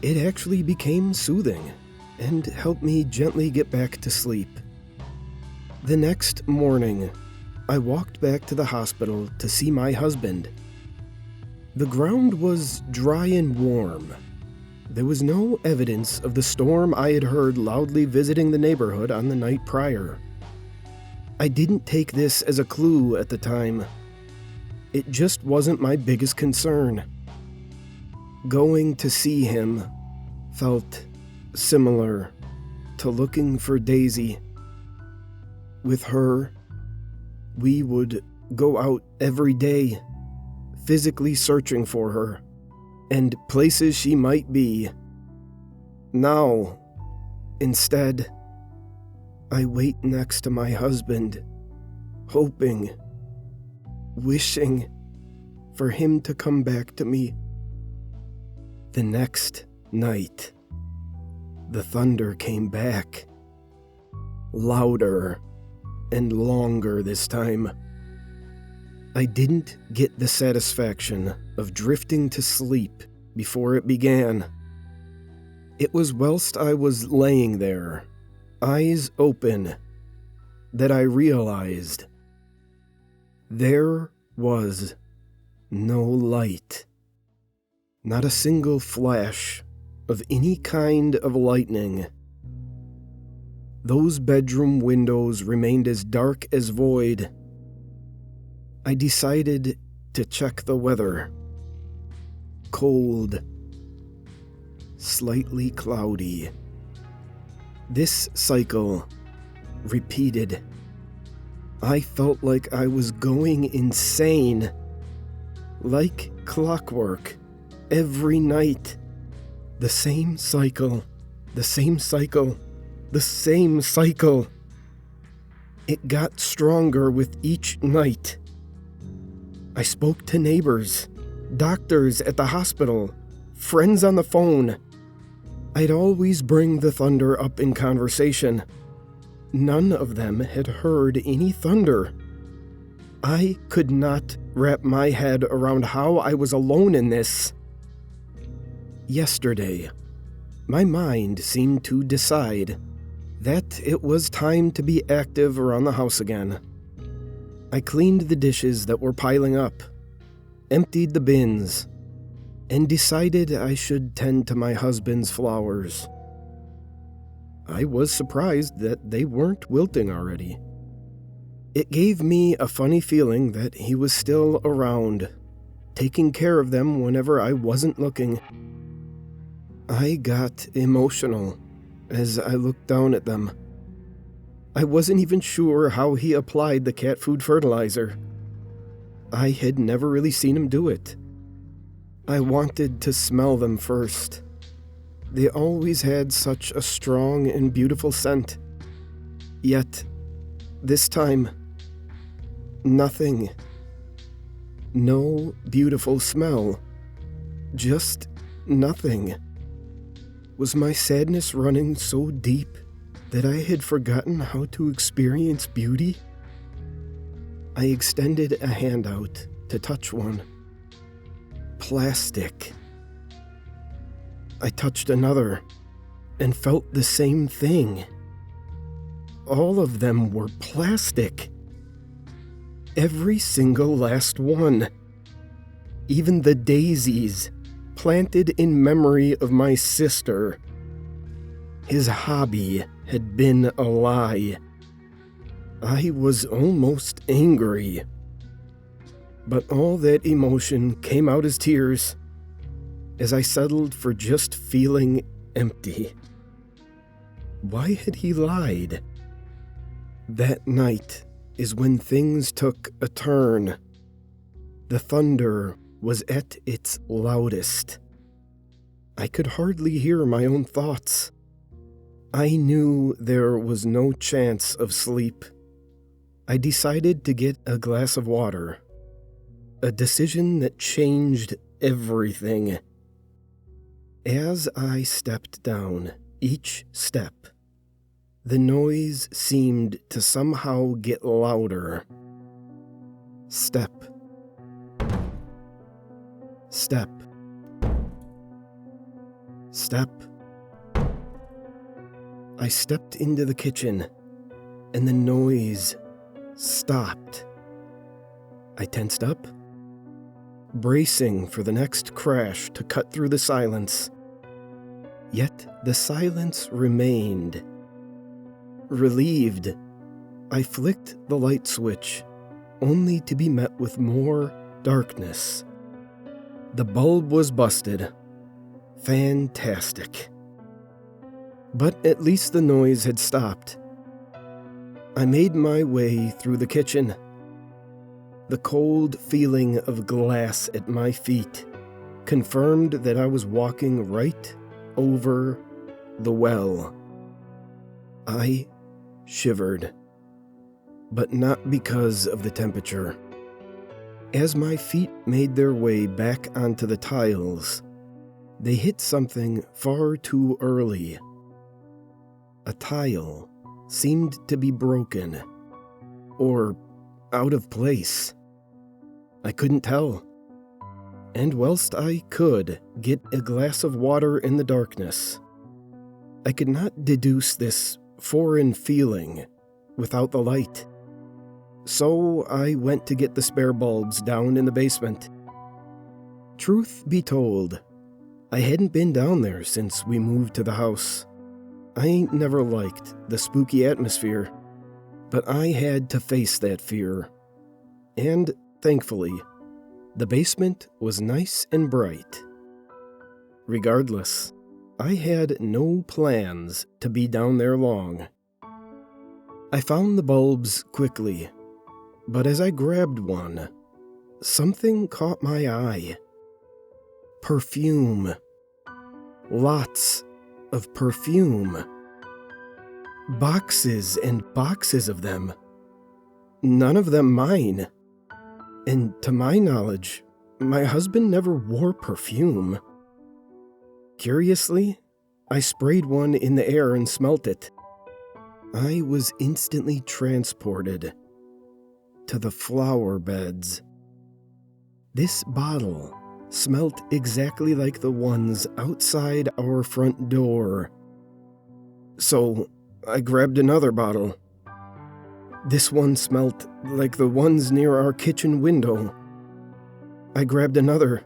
it actually became soothing and helped me gently get back to sleep. The next morning, I walked back to the hospital to see my husband. The ground was dry and warm. There was no evidence of the storm I had heard loudly visiting the neighborhood on the night prior. I didn't take this as a clue at the time. It just wasn't my biggest concern. Going to see him felt similar to looking for Daisy. With her, we would go out every day, physically searching for her and places she might be. Now, instead, I wait next to my husband, hoping, wishing for him to come back to me. The next night, the thunder came back, louder and longer this time. I didn't get the satisfaction of drifting to sleep before it began. It was whilst I was laying there, eyes open, that I realized there was no light. Not a single flash of any kind of lightning. Those bedroom windows remained as dark as void. I decided to check the weather. Cold, slightly cloudy. This cycle repeated. I felt like I was going insane. Like clockwork, every night. The same cycle, the same cycle, the same cycle. It got stronger with each night. I spoke to neighbors, doctors at the hospital, friends on the phone. I'd always bring the thunder up in conversation. None of them had heard any thunder. I could not wrap my head around how I was alone in this. Yesterday, my mind seemed to decide that it was time to be active around the house again. I cleaned the dishes that were piling up, emptied the bins, and decided I should tend to my husband's flowers. I was surprised that they weren't wilting already. It gave me a funny feeling that he was still around, taking care of them whenever I wasn't looking. I got emotional as I looked down at them. I wasn't even sure how he applied the cat food fertilizer. I had never really seen him do it. I wanted to smell them first. They always had such a strong and beautiful scent. Yet, this time, nothing. No beautiful smell. Just nothing. Was my sadness running so deep that I had forgotten how to experience beauty? I extended a hand out to touch one. Plastic. I touched another and felt the same thing. All of them were plastic. Every single last one. Even the daisies, planted in memory of my sister. His hobby had been a lie. I was almost angry. But all that emotion came out as tears as I settled for just feeling empty. Why had he lied? That night is when things took a turn. The thunder was at its loudest. I could hardly hear my own thoughts. I knew there was no chance of sleep. I decided to get a glass of water. A decision that changed everything. As I stepped down each step, the noise seemed to somehow get louder. Step. Step. Step. I stepped into the kitchen, and the noise stopped. I tensed up, bracing for the next crash to cut through the silence. Yet the silence remained. Relieved, I flicked the light switch, only to be met with more darkness. The bulb was busted. Fantastic. But at least the noise had stopped. I made my way through the kitchen. The cold feeling of glass at my feet confirmed that I was walking right over the well. I shivered, but not because of the temperature. As my feet made their way back onto the tiles, they hit something far too early. A tile seemed to be broken, or out of place. I couldn't tell. And whilst I could get a glass of water in the darkness, I could not deduce this foreign feeling without the light. So I went to get the spare bulbs down in the basement. Truth be told, I hadn't been down there since we moved to the house. I never liked the spooky atmosphere, but I had to face that fear. And thankfully, the basement was nice and bright. Regardless, I had no plans to be down there long. I found the bulbs quickly, but as I grabbed one, something caught my eye. Perfume. Lots of perfume. Boxes and boxes of them. None of them mine. And to my knowledge, my husband never wore perfume. Curiously, I sprayed one in the air and smelt it. I was instantly transported to the flower beds. This bottle smelt exactly like the ones outside our front door. So I grabbed another bottle. This one smelt like the ones near our kitchen window. I grabbed another.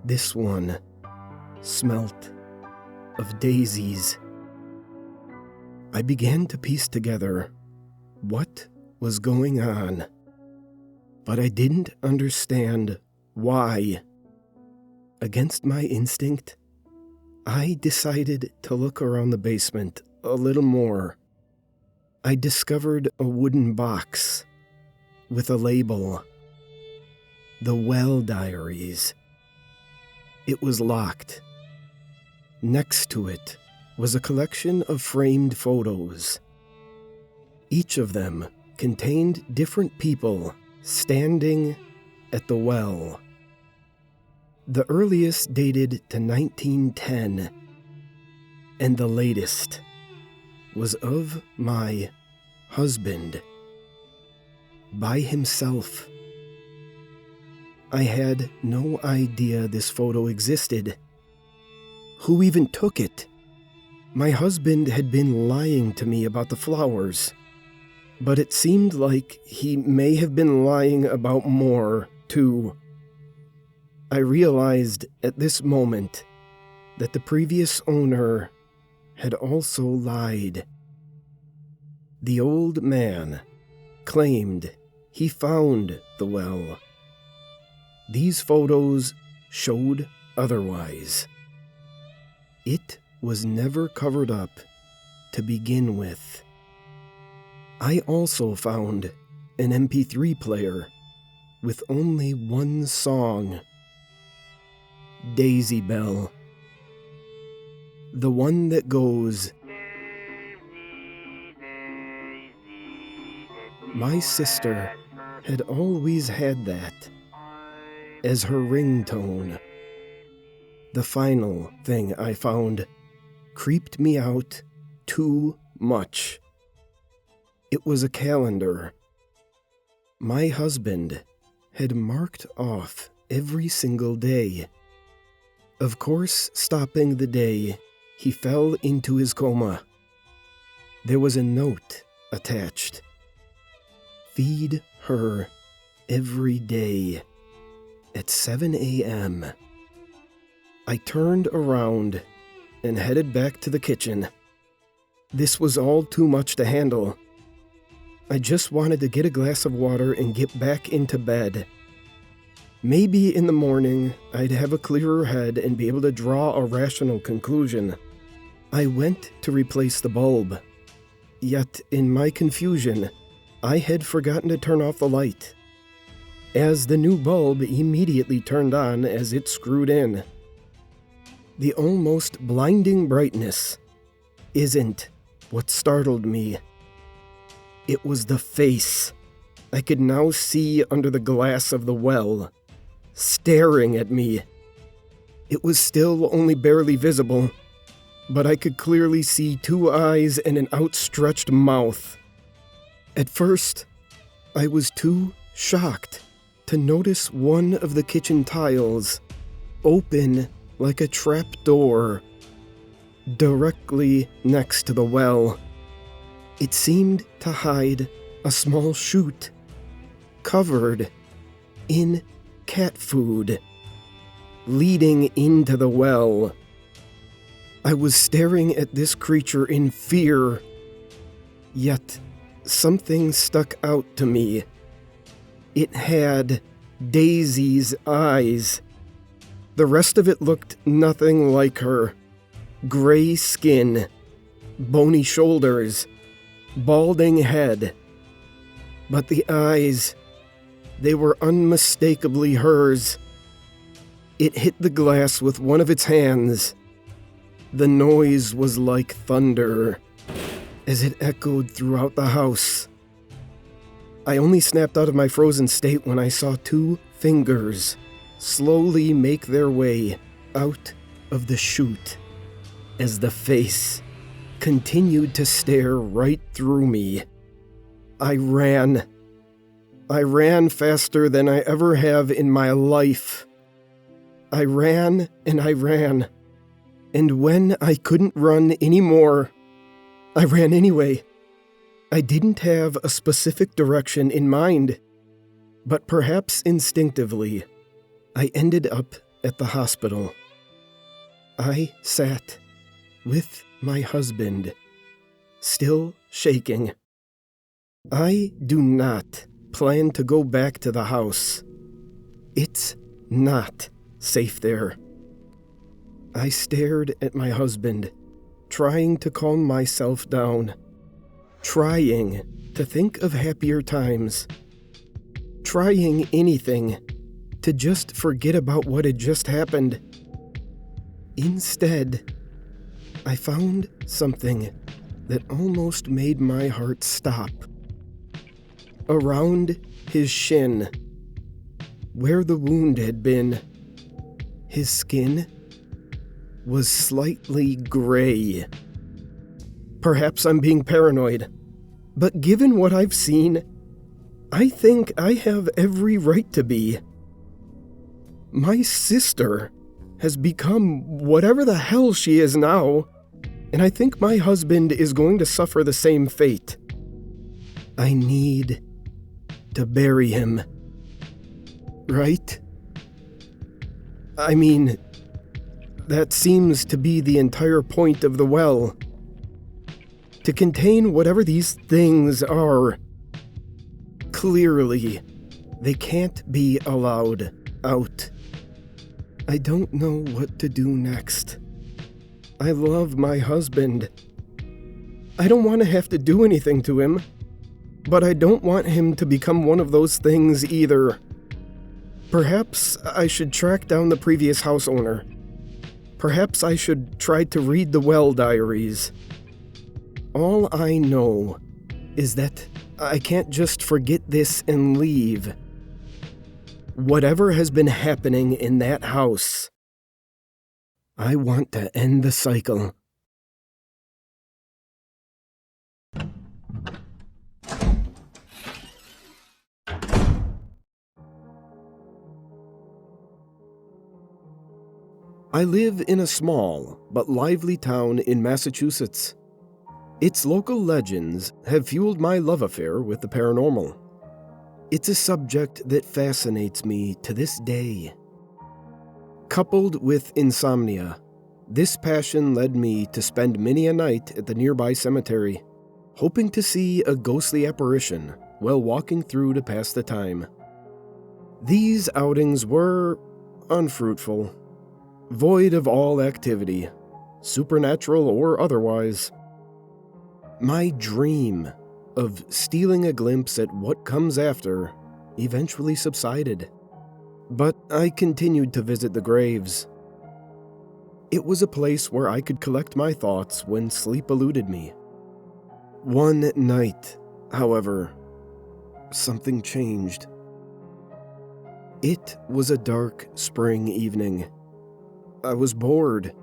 This one smelt of daisies. I began to piece together what was going on, but I didn't understand why. Against my instinct, I decided to look around the basement a little more. I discovered a wooden box with a label. The Well Diaries. It was locked. Next to it was a collection of framed photos. Each of them contained different people standing at the well. The earliest dated to 1910, and the latest was of my husband, by himself. I had no idea this photo existed. Who even took it? My husband had been lying to me about the flowers, but it seemed like he may have been lying about more, too. I realized at this moment that the previous owner had also lied. The old man claimed he found the well. These photos showed otherwise. It was never covered up to begin with. I also found an MP3 player with only one song, Daisy Bell. The one that goes, my sister had always had that. as her ringtone. The final thing I found creeped me out too much. It was a calendar. My husband had marked off every single day. Of course, stopping the day he fell into his coma. There was a note attached. Feed her every day at 7 a.m. I turned around and headed back to the kitchen. This was all too much to handle. I just wanted to get a glass of water and get back into bed. Maybe in the morning I'd have a clearer head and be able to draw a rational conclusion. I went to replace the bulb. Yet, in my confusion, I had forgotten to turn off the light, as the new bulb immediately turned on as it screwed in. The almost blinding brightness isn't what startled me. It was the face I could now see under the glass of the well, staring at me. It was still only barely visible, but I could clearly see 2 eyes and an outstretched mouth. At first, I was too shocked to notice one of the kitchen tiles open like a trap door directly next to the well. It seemed to hide a small chute covered in cat food leading into the well. I was staring at this creature in fear, yet something stuck out to me. It had Daisy's eyes. The rest of it looked nothing like her. Gray skin, bony shoulders, balding head. But the eyes, they were unmistakably hers. It hit the glass with one of its hands. The noise was like thunder as it echoed throughout the house. I only snapped out of my frozen state when I saw 2 fingers slowly make their way out of the chute as the face continued to stare right through me. I ran. I ran faster than I ever have in my life. I ran and I ran. And when I couldn't run anymore, I ran anyway. I didn't have a specific direction in mind, but perhaps instinctively, I ended up at the hospital. I sat with my husband, still shaking. I do not plan to go back to the house. It's not safe there. I stared at my husband, trying to calm myself down, trying to think of happier times, trying anything to just forget about what had just happened. Instead, I found something that almost made my heart stop. Around his shin, where the wound had been, his skin was slightly gray. Perhaps I'm being paranoid, but given what I've seen, I think I have every right to be. My sister has become whatever the hell she is now, and I think my husband is going to suffer the same fate. I need to bury him. Right? I mean, that seems to be the entire point of the well. To contain whatever these things are. Clearly, they can't be allowed out. I don't know what to do next. I love my husband. I don't want to have to do anything to him, but I don't want him to become one of those things either. Perhaps I should track down the previous house owner. Perhaps I should try to read the well diaries. All I know is that I can't just forget this and leave. Whatever has been happening in that house, I want to end the cycle. I live in a small but lively town in Massachusetts. Its local legends have fueled my love affair with the paranormal. It's a subject that fascinates me to this day. Coupled with insomnia, this passion led me to spend many a night at the nearby cemetery, hoping to see a ghostly apparition while walking through to pass the time. These outings were unfruitful, void of all activity, supernatural or otherwise. My dream of stealing a glimpse at what comes after eventually subsided, but I continued to visit the graves. It was a place where I could collect my thoughts when sleep eluded me. One night, however, something changed. It was a dark spring evening. I was bored,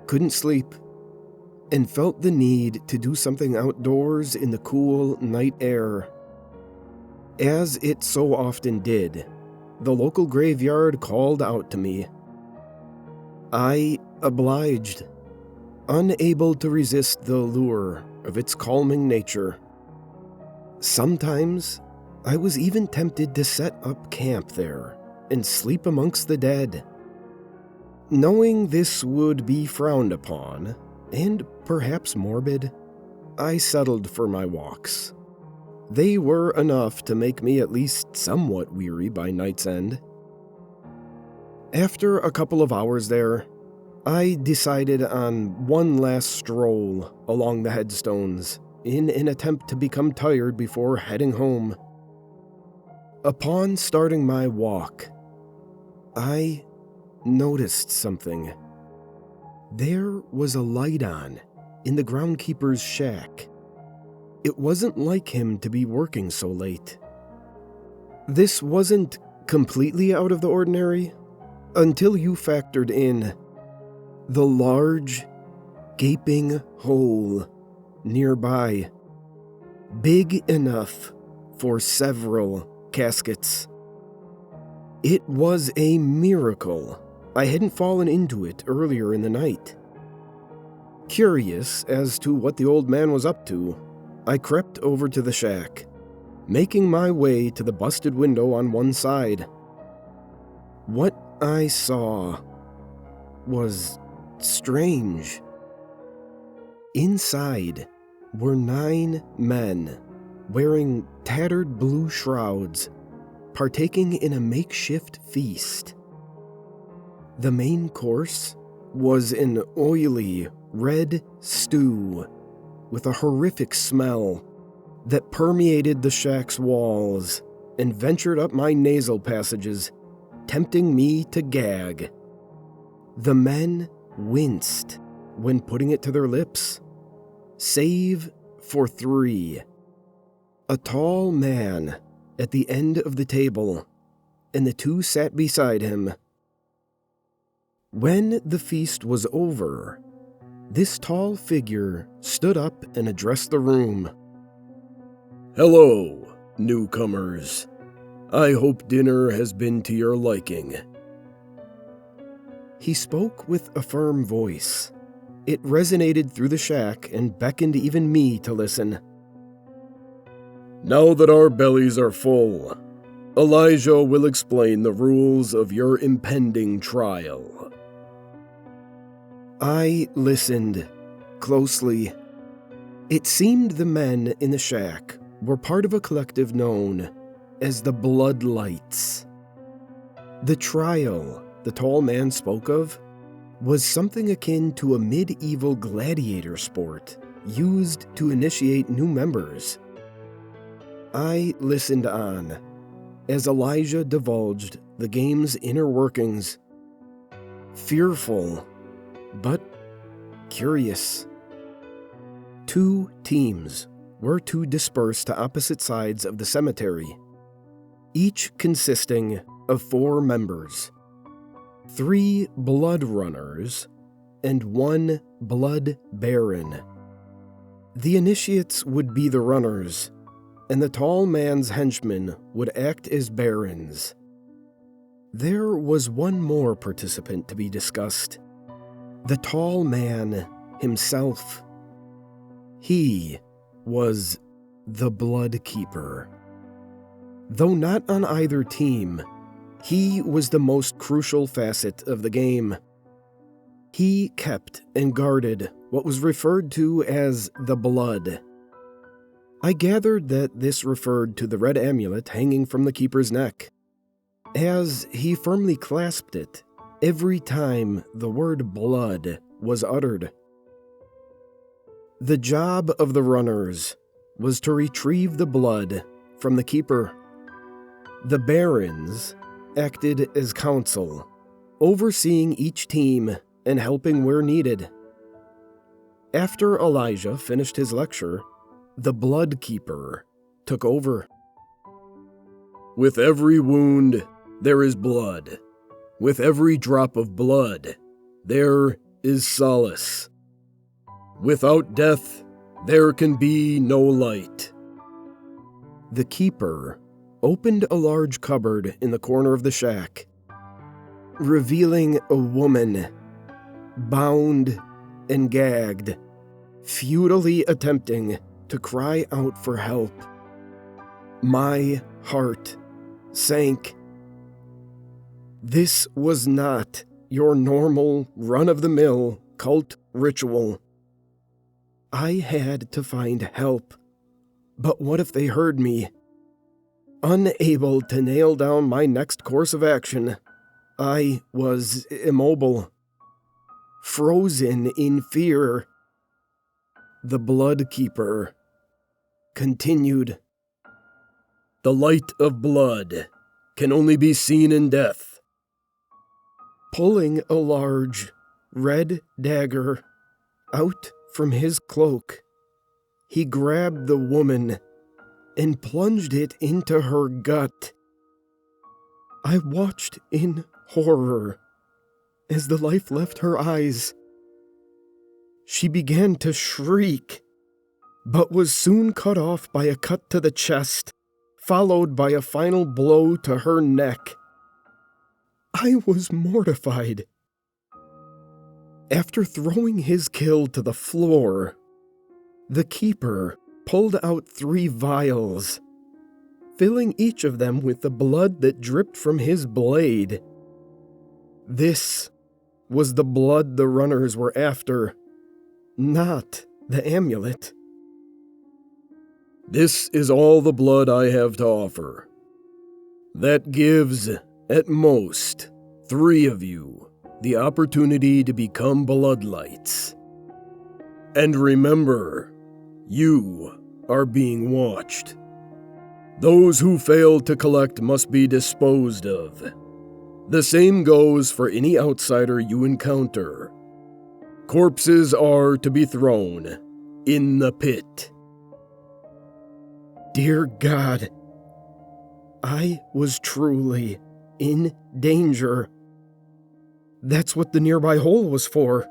couldn't sleep, and felt the need to do something outdoors in the cool night air. As it so often did, the local graveyard called out to me. I obliged, unable to resist the allure of its calming nature. Sometimes I was even tempted to set up camp there and sleep amongst the dead. Knowing this would be frowned upon, and perhaps morbid, I settled for my walks. They were enough to make me at least somewhat weary by night's end. After a couple of hours there, I decided on one last stroll along the headstones in an attempt to become tired before heading home. Upon starting my walk, I noticed something. There was a light on in the groundkeeper's shack. It wasn't like him to be working so late. This wasn't completely out of the ordinary until you factored in the large, gaping hole nearby, big enough for several caskets. It was a miracle I hadn't fallen into it earlier in the night. Curious as to what the old man was up to, I crept over to the shack, making my way to the busted window on one side. What I saw was strange. Inside were 9 men wearing tattered blue shrouds, partaking in a makeshift feast. The main course was an oily, red stew with a horrific smell that permeated the shack's walls and ventured up my nasal passages, tempting me to gag. The men winced when putting it to their lips, save for 3. A tall man at the end of the table, and the 2 sat beside him. When the feast was over, this tall figure stood up and addressed the room. Hello, newcomers. I hope dinner has been to your liking. He spoke with a firm voice. It resonated through the shack and beckoned even me to listen. Now that our bellies are full, Elijah will explain the rules of your impending trial. I listened closely. It seemed the men in the shack were part of a collective known as the Bloodlights. The trial the tall man spoke of was something akin to a medieval gladiator sport used to initiate new members. I listened on as Elijah divulged the game's inner workings. Fearful, but curious. 2 teams were to disperse to opposite sides of the cemetery, each consisting of 4 members, 3 blood runners, and 1 blood baron. The initiates would be the runners, and the tall man's henchmen would act as barons. There was one more participant to be discussed. The tall man himself. He was the Blood Keeper. Though not on either team, he was the most crucial facet of the game. He kept and guarded what was referred to as the blood. I gathered that this referred to the red amulet hanging from the keeper's neck, as he firmly clasped it every time the word blood was uttered. The job of the runners was to retrieve the blood from the keeper. The barons acted as counsel, overseeing each team and helping where needed. After Elijah finished his lecture, the Blood Keeper took over. With every wound, there is blood. With every drop of blood, there is solace. Without death, there can be no light. The keeper opened a large cupboard in the corner of the shack, revealing a woman, bound and gagged, futilely attempting to cry out for help. My heart sank. This was not your normal, run-of-the-mill cult ritual. I had to find help. But what if they heard me? Unable to nail down my next course of action, I was immobile, frozen in fear. The Blood Keeper continued. The light of blood can only be seen in death. Pulling a large red dagger out from his cloak, he grabbed the woman and plunged it into her gut. I watched in horror as the life left her eyes. She began to shriek, but was soon cut off by a cut to the chest, followed by a final blow to her neck. I was mortified. After throwing his kill to the floor, the keeper pulled out 3 vials, filling each of them with the blood that dripped from his blade. This was the blood the runners were after, not the amulet. This is all the blood I have to offer. That gives, at most, 3 of you the opportunity to become bloodlights. And remember, you are being watched. Those who fail to collect must be disposed of. The same goes for any outsider you encounter. Corpses are to be thrown in the pit. Dear God, I was truly in danger. That's what the nearby hole was for.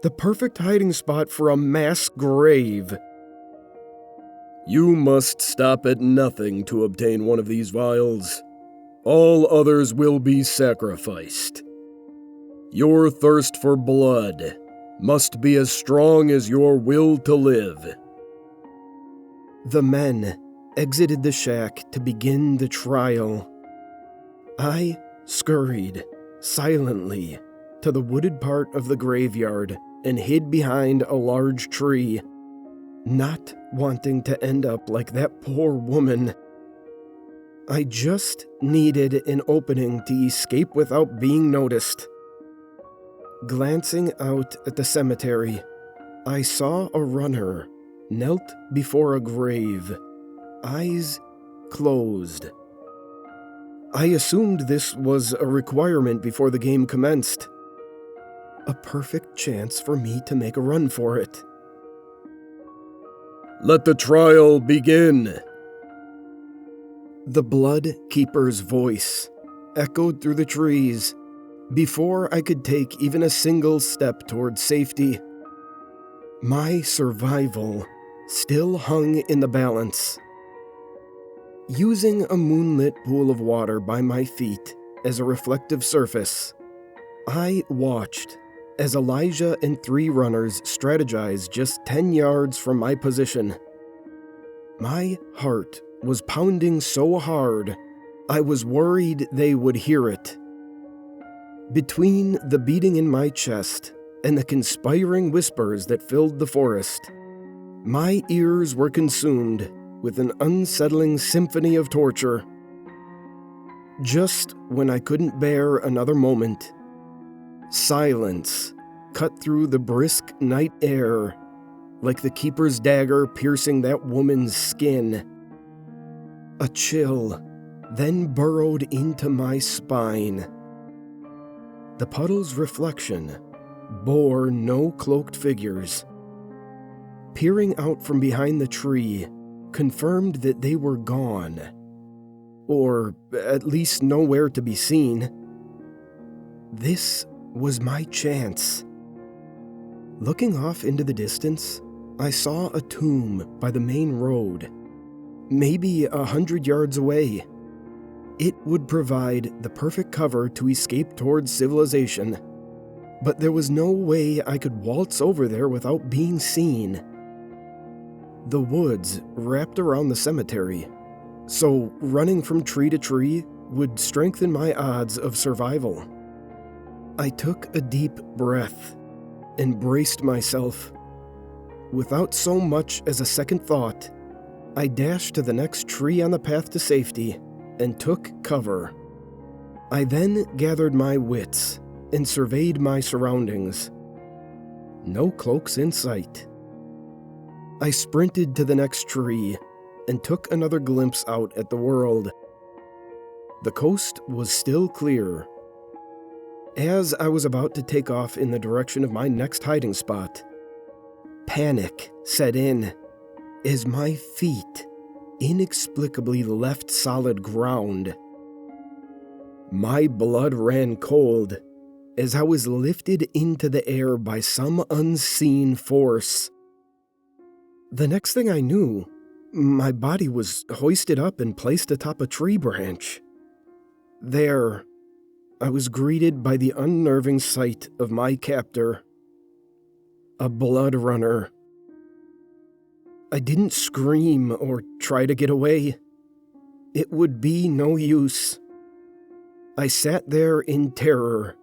The perfect hiding spot for a mass grave. You must stop at nothing to obtain one of these vials. All others will be sacrificed. Your thirst for blood must be as strong as your will to live. The men exited the shack to begin the trial. I scurried silently to the wooded part of the graveyard and hid behind a large tree, not wanting to end up like that poor woman. I just needed an opening to escape without being noticed. Glancing out at the cemetery, I saw a runner knelt before a grave, eyes closed. I assumed this was a requirement before the game commenced. A perfect chance for me to make a run for it. Let the trial begin. The Blood Keeper's voice echoed through the trees before I could take even a single step toward safety. My survival still hung in the balance. Using a moonlit pool of water by my feet as a reflective surface, I watched as Elijah and 3 runners strategized just 10 yards from my position. My heart was pounding so hard, I was worried they would hear it. Between the beating in my chest and the conspiring whispers that filled the forest, my ears were consumed with an unsettling symphony of torture. Just when I couldn't bear another moment, silence cut through the brisk night air like the keeper's dagger piercing that woman's skin. A chill then burrowed into my spine. The puddle's reflection bore no cloaked figures. Peering out from behind the tree confirmed that they were gone, or at least nowhere to be seen. This was my chance. Looking off into the distance, I saw a tomb by the main road, maybe 100 yards away. It would provide the perfect cover to escape towards civilization, but there was no way I could waltz over there without being seen. The woods wrapped around the cemetery, so running from tree to tree would strengthen my odds of survival. I took a deep breath and braced myself. Without so much as a second thought, I dashed to the next tree on the path to safety and took cover. I then gathered my wits and surveyed my surroundings. No cloaks in sight. I sprinted to the next tree and took another glimpse out at the world. The coast was still clear. As I was about to take off in the direction of my next hiding spot, panic set in as my feet inexplicably left solid ground. My blood ran cold as I was lifted into the air by some unseen force. The next thing I knew, my body was hoisted up and placed atop a tree branch. There, I was greeted by the unnerving sight of my captor, a blood runner. I didn't scream or try to get away. It would be no use. I sat there in terror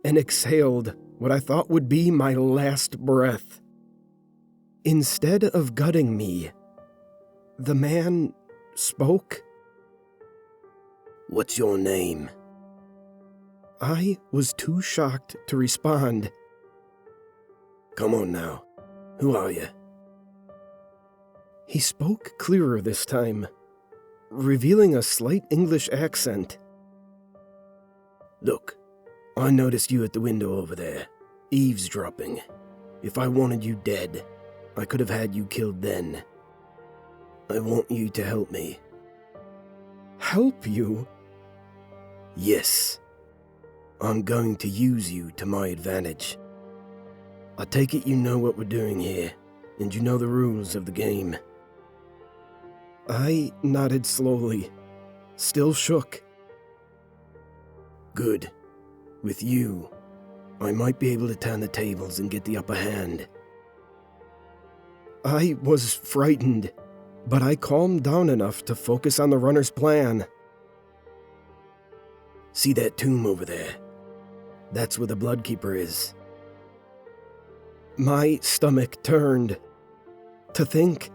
and exhaled what I thought would be my last breath. Instead of gutting me, the man spoke. "What's your name?" I was too shocked to respond. "Come on now. Who are you?" He spoke clearer this time, revealing a slight English accent. "Look, I noticed you at the window over there, eavesdropping. If I wanted you dead, I could have had you killed then. I want you to help me." "Help you?" "Yes. I'm going to use you to my advantage. I take it you know what we're doing here, and you know the rules of the game." I nodded slowly, still shook. "Good. With you, I might be able to turn the tables and get the upper hand." I was frightened, but I calmed down enough to focus on the runner's plan. "See that tomb over there? That's where the Bloodkeeper is." My stomach turned. To think,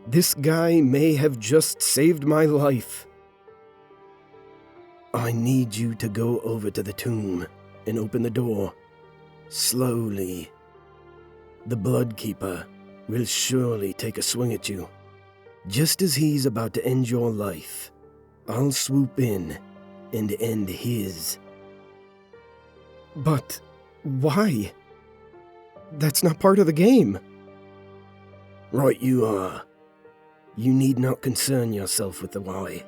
this guy may have just saved my life. "I need you to go over to the tomb and open the door. Slowly. The Bloodkeeper will surely take a swing at you. Just as he's about to end your life, I'll swoop in and end his." But why? That's not part of the game. "Right you are. You need not concern yourself with the why.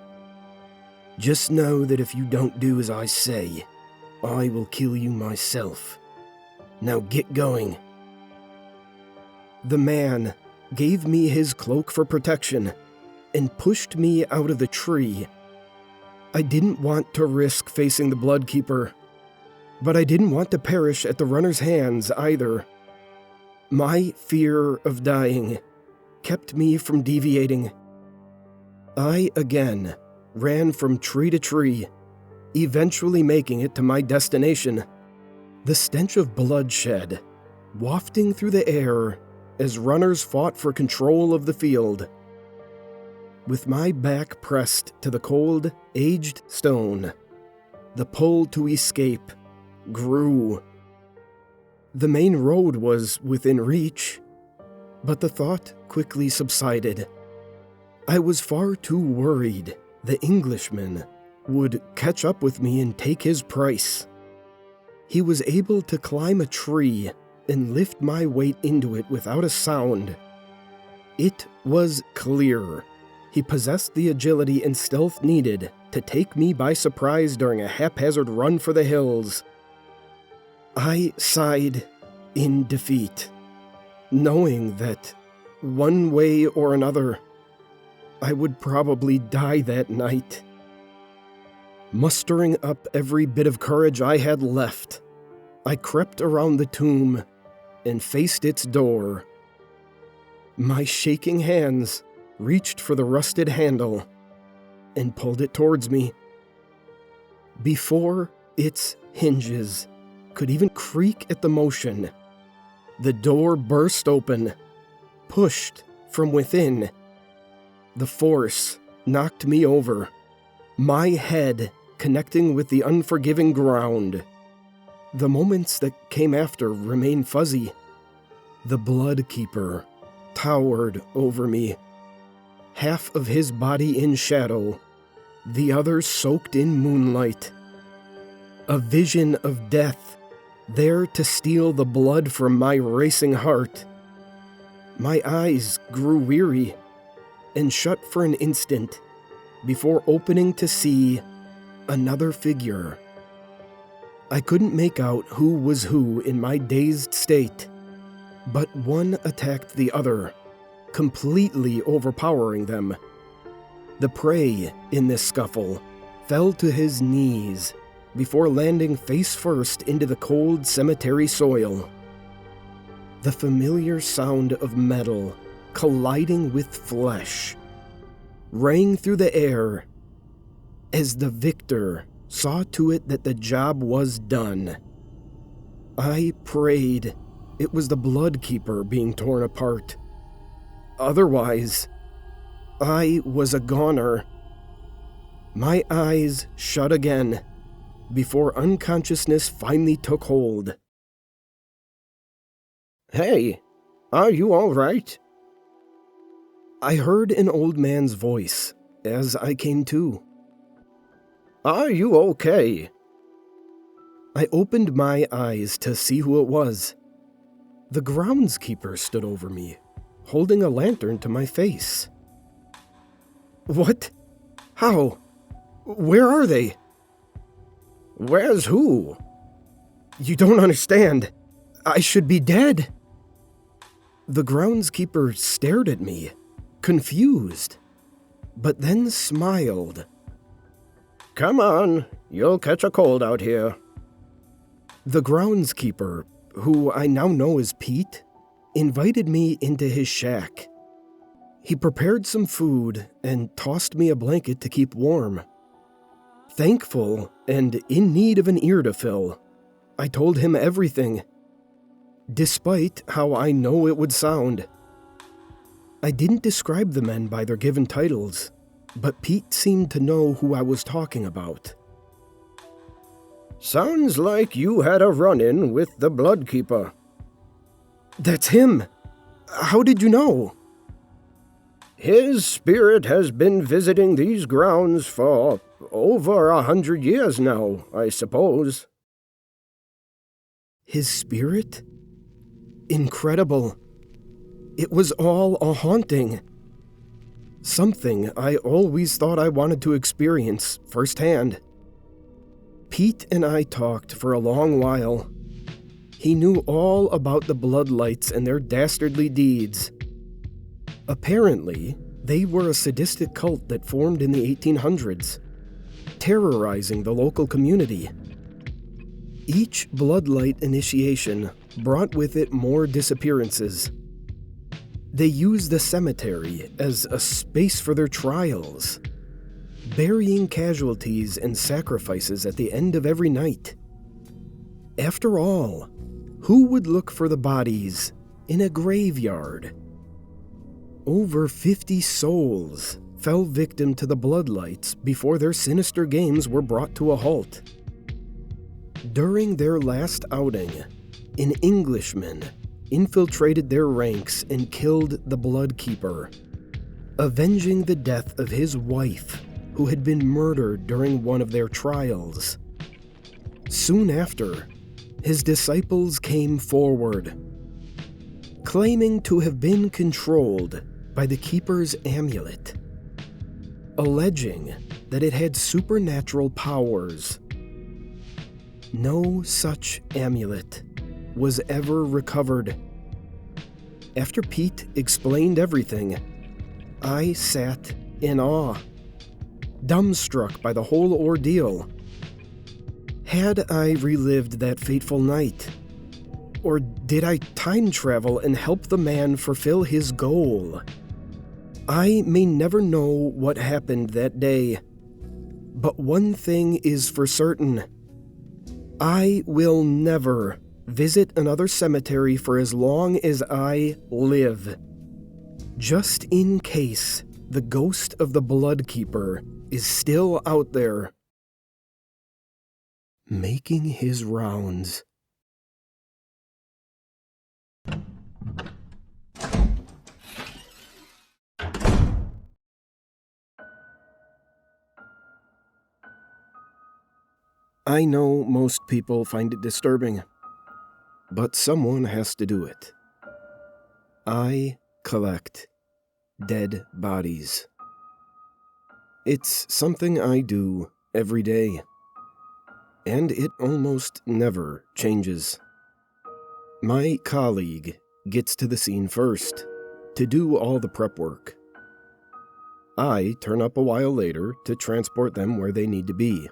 Just know that if you don't do as I say, I will kill you myself. Now get going." The man gave me his cloak for protection and pushed me out of the tree. I didn't want to risk facing the Bloodkeeper, but I didn't want to perish at the runner's hands either. My fear of dying kept me from deviating. I again ran from tree to tree, eventually making it to my destination. The stench of bloodshed wafting through the air as runners fought for control of the field. With my back pressed to the cold, aged stone, the pull to escape grew. The main road was within reach, but the thought quickly subsided. I was far too worried the Englishman would catch up with me and take his price. He was able to climb a tree and lift my weight into it without a sound. It was clear he possessed the agility and stealth needed to take me by surprise during a haphazard run for the hills. I sighed in defeat, knowing that one way or another, I would probably die that night. Mustering up every bit of courage I had left, I crept around the tomb and faced its door. My shaking hands reached for the rusted handle and pulled it towards me. Before its hinges could even creak at the motion, the door burst open, pushed from within. The force knocked me over, my head connecting with the unforgiving ground. The moments that came after remain fuzzy. The Bloodkeeper towered over me, half of his body in shadow, the other soaked in moonlight. A vision of death, there to steal the blood from my racing heart. My eyes grew weary and shut for an instant before opening to see another figure. I couldn't make out who was who in my dazed state, but one attacked the other, completely overpowering them. The prey in this scuffle fell to his knees before landing face first into the cold cemetery soil. The familiar sound of metal colliding with flesh rang through the air as the victor saw to it that the job was done. I prayed it was the Bloodkeeper being torn apart. Otherwise, I was a goner. My eyes shut again before unconsciousness finally took hold. "Hey, are you all right?" I heard an old man's voice as I came to. "Are you okay?" I opened my eyes to see who it was. The groundskeeper stood over me, holding a lantern to my face. "What? How? Where are they?" "Where's who?" "You don't understand. I should be dead." The groundskeeper stared at me, confused, but then smiled. "Come on, you'll catch a cold out here." The groundskeeper, who I now know as Pete, invited me into his shack. He prepared some food and tossed me a blanket to keep warm. Thankful and in need of an ear to fill, I told him everything, despite how I know it would sound. I didn't describe the men by their given titles, but Pete seemed to know who I was talking about. "Sounds like you had a run-in with the Bloodkeeper." "That's him. How did you know?" "His spirit has been visiting these grounds for over 100 years now, I suppose." His spirit? Incredible. It was all a haunting. Something I always thought I wanted to experience firsthand. Pete and I talked for a long while. He knew all about the Bloodlights and their dastardly deeds. Apparently, they were a sadistic cult that formed in the 1800s, terrorizing the local community. Each Bloodlight initiation brought with it more disappearances. They used the cemetery as a space for their trials, burying casualties and sacrifices at the end of every night. After all, who would look for the bodies in a graveyard? Over 50 souls fell victim to the Bloodlights before their sinister games were brought to a halt. During their last outing, an Englishman infiltrated their ranks and killed the Bloodkeeper, avenging the death of his wife, who had been murdered during one of their trials. Soon after, his disciples came forward, claiming to have been controlled by the Keeper's amulet, alleging that it had supernatural powers. No such amulet was ever recovered. After Pete explained everything, I sat in awe, dumbstruck by the whole ordeal. Had I relived that fateful night? Or did I time travel and help the man fulfill his goal? I may never know what happened that day, but one thing is for certain. I will never visit another cemetery for as long as I live, just in case the ghost of the Bloodkeeper is still out there, making his rounds. I know most people find it disturbing, but someone has to do it. I collect dead bodies. It's something I do every day, and it almost never changes. My colleague gets to the scene first to do all the prep work. I turn up a while later to transport them where they need to be.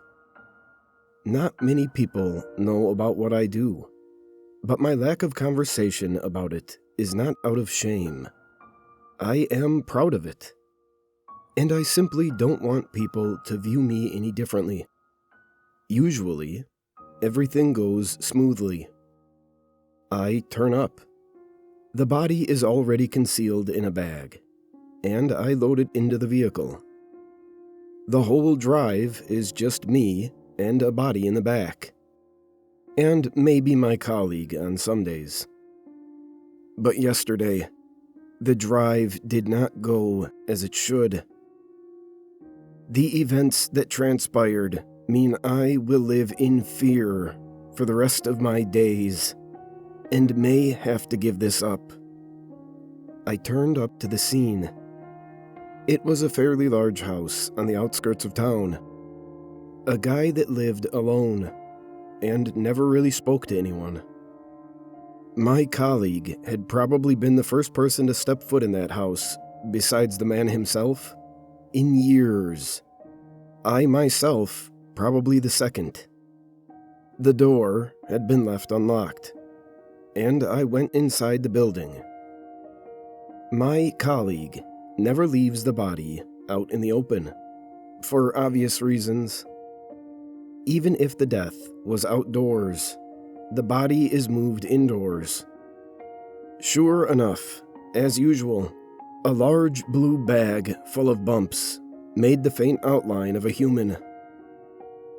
Not many people know about what I do, but my lack of conversation about it is not out of shame. I am proud of it, and I simply don't want people to view me any differently. Usually, everything goes smoothly. I turn up. The body is already concealed in a bag, and I load it into the vehicle. The whole drive is just me and a body in the back, and maybe my colleague on some days. But yesterday, the drive did not go as it should. The events that transpired mean I will live in fear for the rest of my days, and may have to give this up. I turned up to the scene. It was a fairly large house on the outskirts of town. A guy that lived alone and never really spoke to anyone. My colleague had probably been the first person to step foot in that house, besides the man himself, in years. I myself, probably the second. The door had been left unlocked, and I went inside the building. My colleague never leaves the body out in the open, for obvious reasons. Even if the death was outdoors, the body is moved indoors. Sure enough, as usual, a large blue bag full of bumps made the faint outline of a human.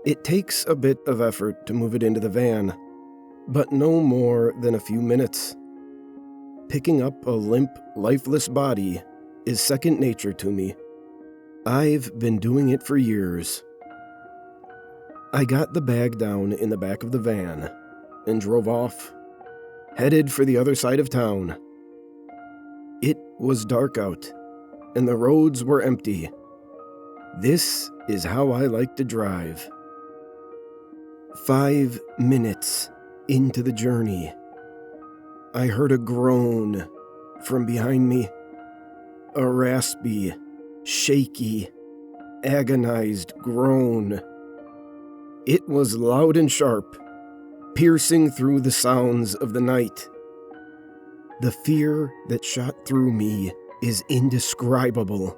It takes a bit of effort to move it into the van, but no more than a few minutes. Picking up a limp, lifeless body is second nature to me. I've been doing it for years. I got the bag down in the back of the van and drove off, headed for the other side of town. It was dark out, and the roads were empty. This is how I like to drive. 5 minutes into the journey, I heard a groan from behind me. A raspy, shaky, agonized groan. It was loud and sharp, piercing through the sounds of the night. The fear that shot through me is indescribable.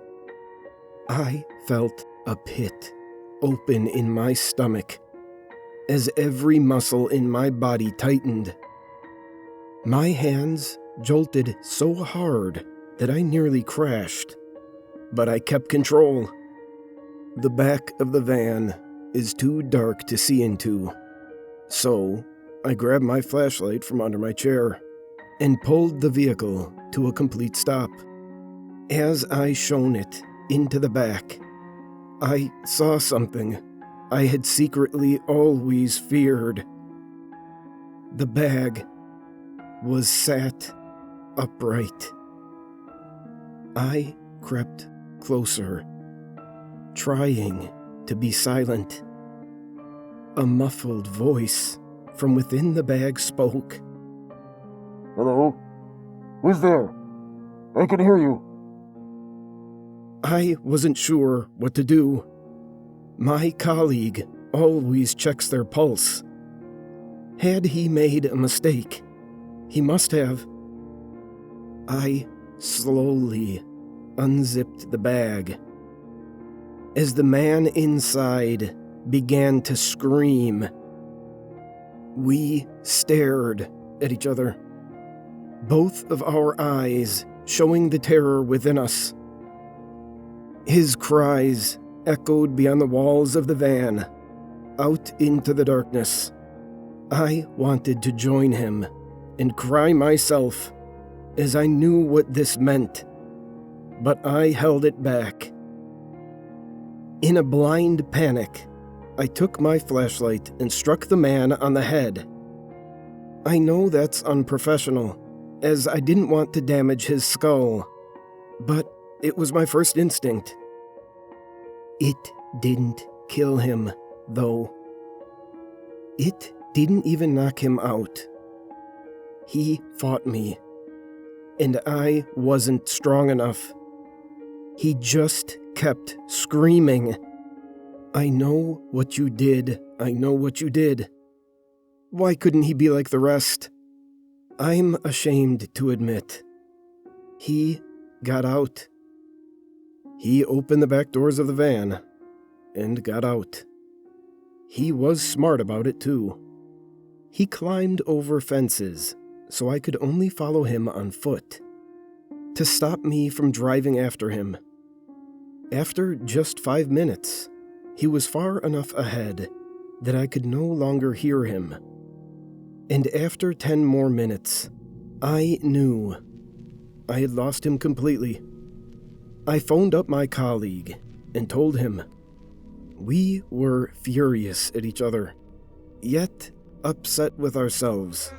I felt a pit open in my stomach as every muscle in my body tightened. My hands jolted so hard that I nearly crashed, but I kept control. The back of the van is too dark to see into, so I grabbed my flashlight from under my chair and pulled the vehicle to a complete stop. As I shone it into the back, I saw something I had secretly always feared. The bag was sat upright. I crept closer, trying to be silent. A muffled voice from within the bag spoke. Hello? Who's there? I can hear you. I wasn't sure what to do. My colleague always checks their pulse. Had he made a mistake? He must have. I slowly unzipped the bag. As the man inside began to scream, we stared at each other, both of our eyes showing the terror within us. His cries echoed beyond the walls of the van, out into the darkness. I wanted to join him and cry myself, as I knew what this meant, but I held it back. In a blind panic, I took my flashlight and struck the man on the head. I know that's unprofessional, as I didn't want to damage his skull, but it was my first instinct. It didn't kill him, though. It didn't even knock him out. He fought me, and I wasn't strong enough. He just kept screaming, "I know what you did, I know what you did." Why couldn't he be like the rest? I'm ashamed to admit. He got out. He opened the back doors of the van and got out. He was smart about it, too. He climbed over fences so I could only follow him on foot, to stop me from driving after him. After just 5 minutes, he was far enough ahead that I could no longer hear him. And after 10 more minutes, I knew I had lost him completely. I phoned up my colleague and told him. We were furious at each other, yet upset with ourselves.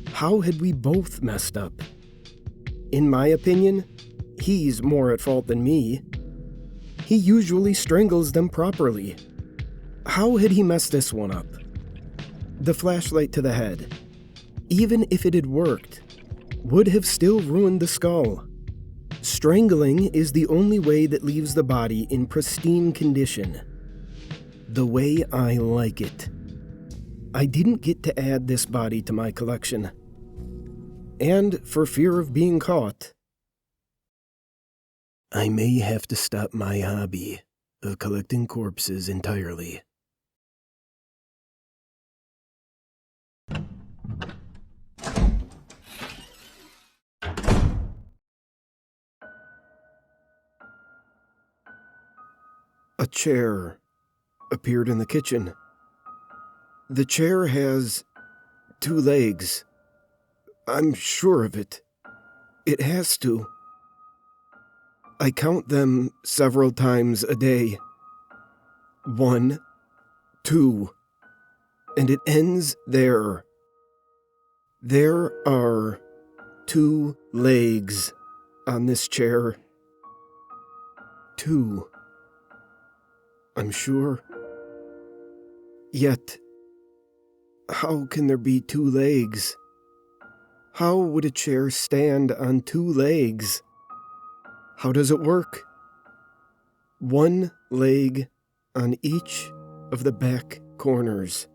How had we both messed up? In my opinion, he's more at fault than me. He usually strangles them properly. How had he messed this one up? The flashlight to the head, even if it had worked, would have still ruined the skull. Strangling is the only way that leaves the body in pristine condition. The way I like it. I didn't get to add this body to my collection. And for fear of being caught, I may have to stop my hobby of collecting corpses entirely. A chair appeared in the kitchen. The chair has 2 legs. I'm sure of it. It has to. I count them several times a day. 1, 2, and it ends there. There are 2 legs on this chair. 2. I'm sure. Yet, how can there be 2 legs? How would a chair stand on 2 legs? How does it work? 1 leg on each of the back corners.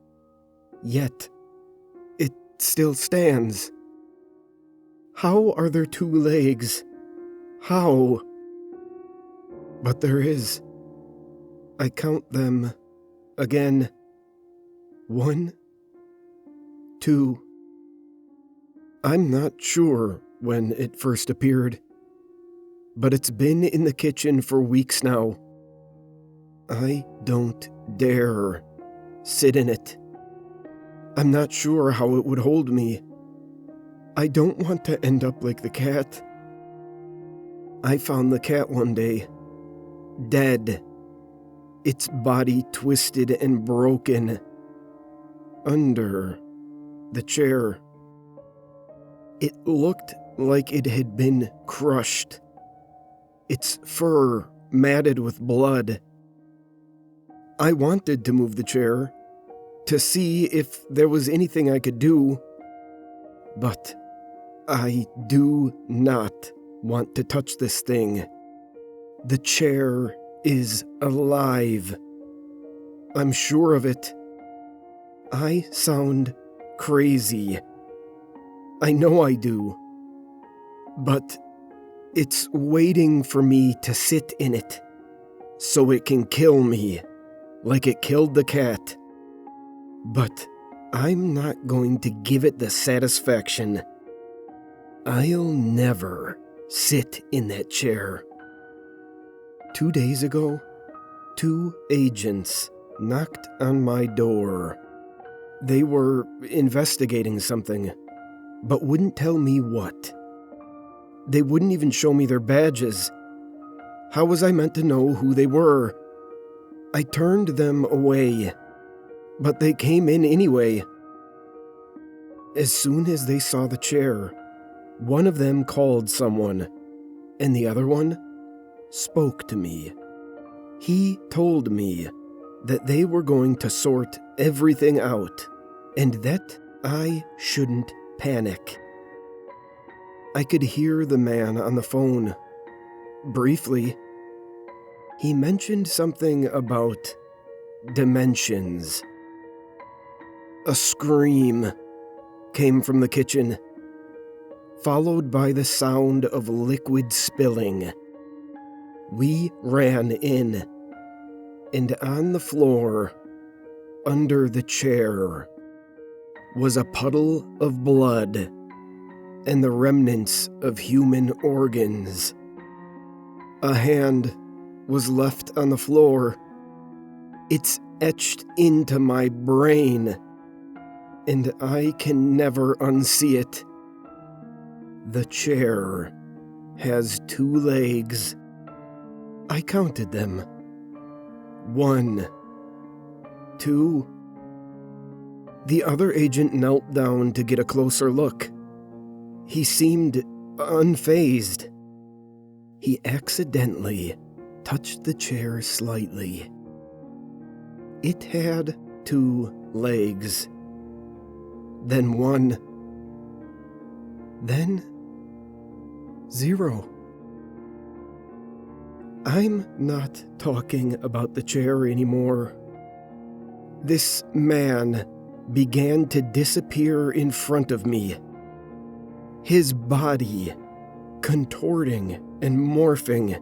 Yet, it still stands. How are there 2 legs? How? But there is. I count them again. 1, 2. I'm not sure when it first appeared, but it's been in the kitchen for weeks now. I don't dare sit in it. I'm not sure how it would hold me. I don't want to end up like the cat. I found the cat one day, dead, its body twisted and broken, under the chair. It looked like it had been crushed, its fur matted with blood. I wanted to move the chair, to see if there was anything I could do, but I do not want to touch this thing. The chair is alive. I'm sure of it. I sound crazy. I know I do. But it's waiting for me to sit in it, so it can kill me, like it killed the cat. But I'm not going to give it the satisfaction. I'll never sit in that chair. 2 days ago, 2 agents knocked on my door. They were investigating something, but wouldn't tell me what. They wouldn't even show me their badges. How was I meant to know who they were? I turned them away, but they came in anyway. As soon as they saw the chair, one of them called someone, and the other one spoke to me. He told me that they were going to sort everything out, and that I shouldn't panic. I could hear the man on the phone. Briefly, he mentioned something about dimensions. A scream came from the kitchen, followed by the sound of liquid spilling. We ran in, and on the floor, under the chair, was a puddle of blood and the remnants of human organs. A hand was left on the floor. It's etched into my brain, and I can never unsee it. The chair has 2 legs. I counted them. 1, 2. The other agent knelt down to get a closer look. He seemed unfazed. He accidentally touched the chair slightly. It had 2 legs. Then 1. Then 0. I'm not talking about the chair anymore. This man began to disappear in front of me. His body contorting and morphing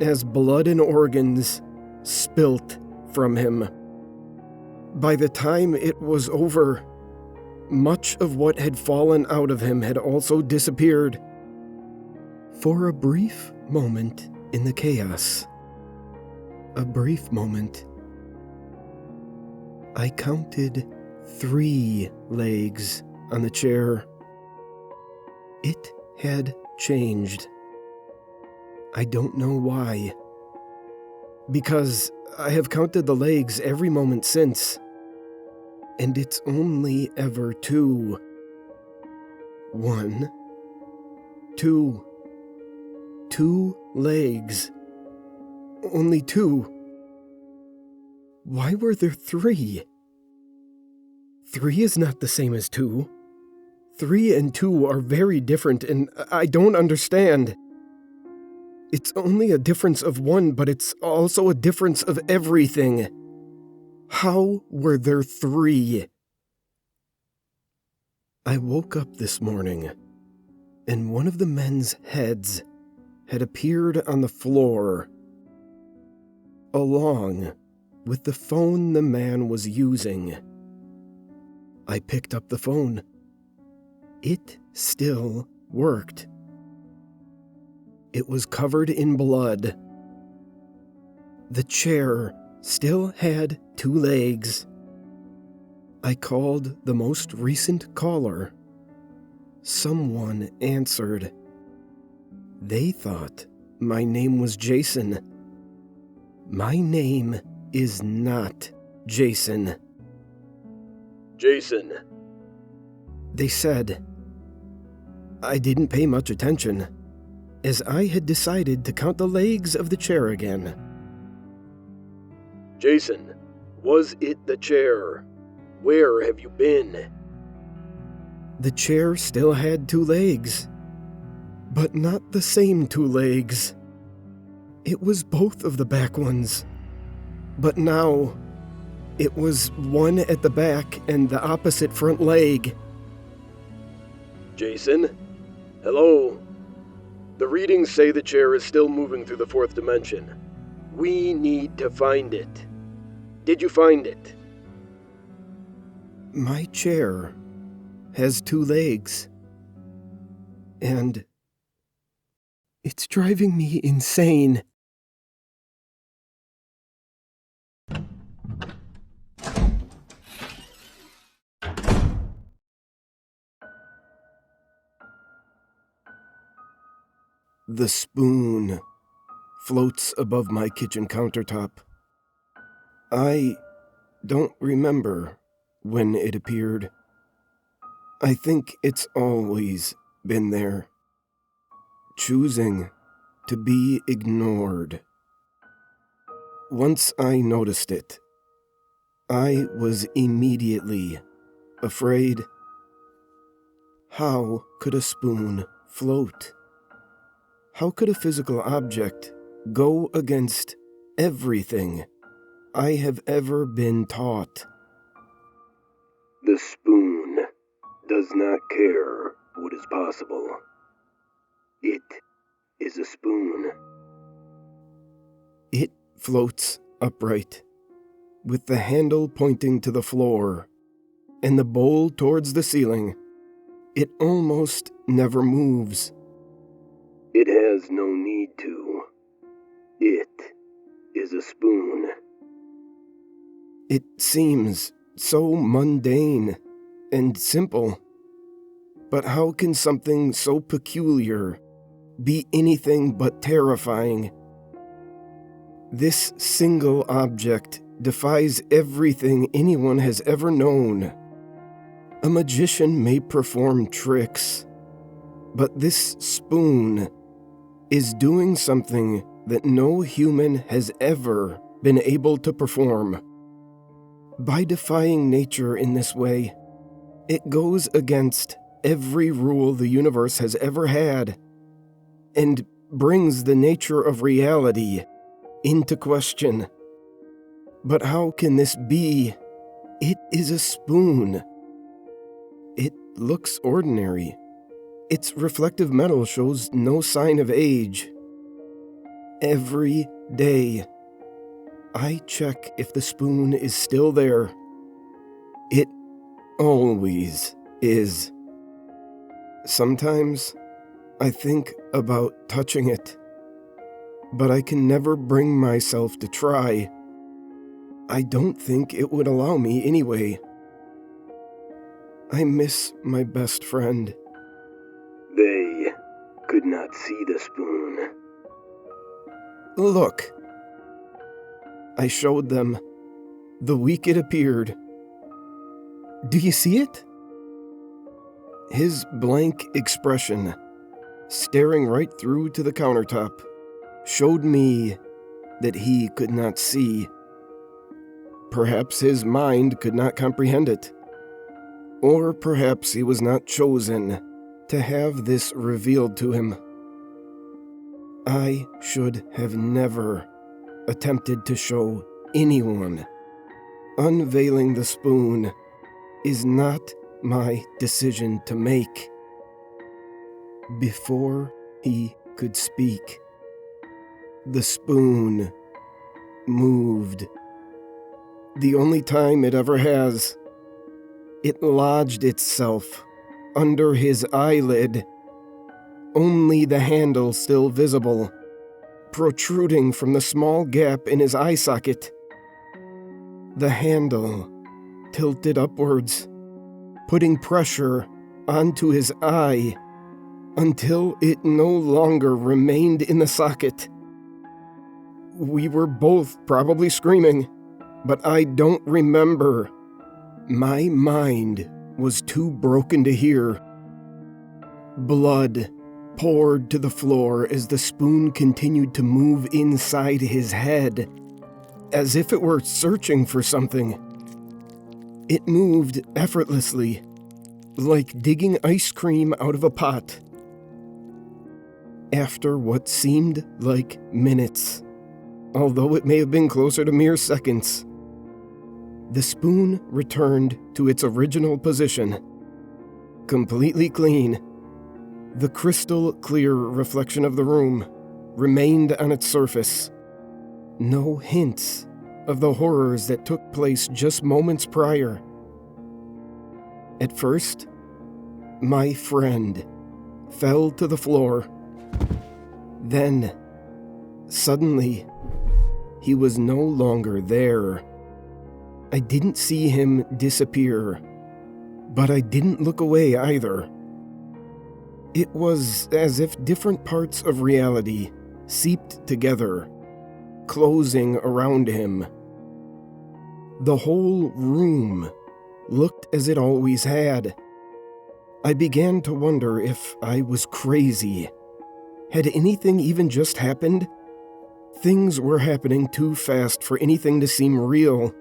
as blood and organs spilt from him. By the time it was over, much of what had fallen out of him had also disappeared. For a brief moment in the chaos, a brief moment, I counted 3 legs on the chair. It had changed. I don't know why. Because I have counted the legs every moment since, and it's only ever 2. 1, 2. 2 legs. only 2. Why were there 3? 3 is not the same as 2. 3 and 2 are very different, and I don't understand. It's only a difference of 1, but it's also a difference of everything. How were there 3? I woke up this morning, and one of the men's heads had appeared on the floor, along with the phone the man was using. I picked up the phone. It still worked. It was covered in blood. The chair still had 2 legs. I called the most recent caller. Someone answered. They thought my name was Jason. My name is not Jason. Jason. They said. I didn't pay much attention, as I had decided to count the legs of the chair again. Jason, was it the chair? Where have you been? The chair still had 2 legs, but not the same 2 legs. It was both of the back ones, but now it was one at the back and the opposite front leg. Jason? Hello? The readings say the chair is still moving through the 4th dimension. We need to find it. Did you find it? My chair has 2 legs, and it's driving me insane. The spoon floats above my kitchen countertop. I don't remember when it appeared. I think it's always been there, choosing to be ignored. Once I noticed it, I was immediately afraid. How could a spoon float? How could a physical object go against everything I have ever been taught? The spoon does not care what is possible. It is a spoon. It floats upright, with the handle pointing to the floor, and the bowl towards the ceiling. It almost never moves. It has no need to. It is a spoon. It seems so mundane and simple. But how can something so peculiar be anything but terrifying? This single object defies everything anyone has ever known. A magician may perform tricks, but this spoon is doing something that no human has ever been able to perform. By defying nature in this way, it goes against every rule the universe has ever had, and brings the nature of reality into question. But how can this be? It is a spoon. It looks ordinary. Its reflective metal shows no sign of age. Every day, I check if the spoon is still there. It always is. Sometimes I think about touching it, but I can never bring myself to try. I don't think it would allow me anyway. I miss my best friend. They could not see the spoon. Look. I showed them the week it appeared. Do you see it? His blank expression, staring right through to the countertop, showed me that he could not see. Perhaps his mind could not comprehend it. Or perhaps he was not chosen to have this revealed to him. I should have never attempted to show anyone. Unveiling the spoon is not my decision to make. Before he could speak, the spoon moved. The only time it ever has. It lodged itself under his eyelid, only the handle still visible, protruding from the small gap in his eye socket. The handle tilted upwards, putting pressure onto his eye until it no longer remained in the socket. We were both probably screaming, but I don't remember. My mind was too broken to hear. Blood poured to the floor as the spoon continued to move inside his head, as if it were searching for something. It moved effortlessly, like digging ice cream out of a pot. After what seemed like minutes, although it may have been closer to mere seconds, the spoon returned to its original position. Completely clean, the crystal clear reflection of the room remained on its surface. No hints of the horrors that took place just moments prior. At first, my friend fell to the floor. Then, suddenly, he was no longer there. I didn't see him disappear, but I didn't look away either. It was as if different parts of reality seeped together, closing around him. The whole room looked as it always had. I began to wonder if I was crazy. Had anything even just happened? Things were happening too fast for anything to seem real.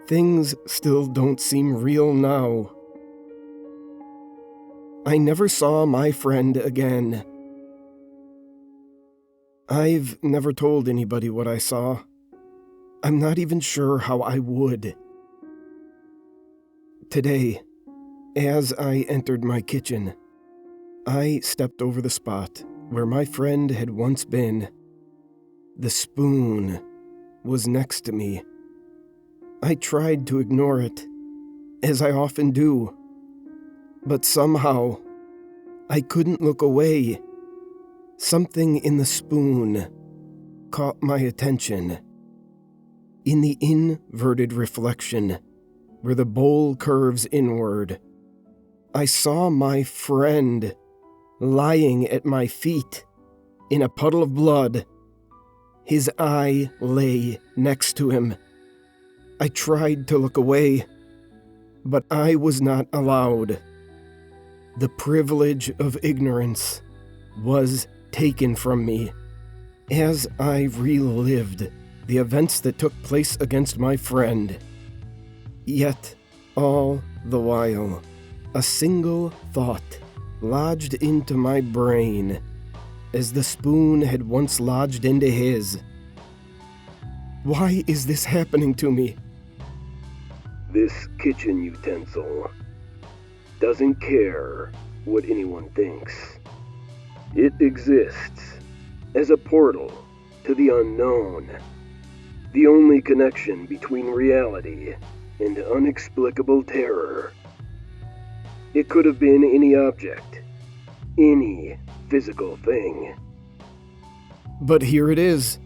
Things still don't seem real now. I never saw my friend again. I've never told anybody what I saw. I'm not even sure how I would. Today, as I entered my kitchen, I stepped over the spot where my friend had once been. The spoon was next to me. I tried to ignore it, as I often do, but somehow I couldn't look away. Something in the spoon caught my attention. In the inverted reflection, where the bowl curves inward, I saw my friend lying at my feet in a puddle of blood. His eye lay next to him. I tried to look away, but I was not allowed. The privilege of ignorance was taken from me as I relived the events that took place against my friend. Yet, all the while, a single thought lodged into my brain as the spoon had once lodged into his. Why is this happening to me? This kitchen utensil doesn't care what anyone thinks. It exists as a portal to the unknown, the only connection between reality and inexplicable terror. It could have been any object, any physical thing. But here it is,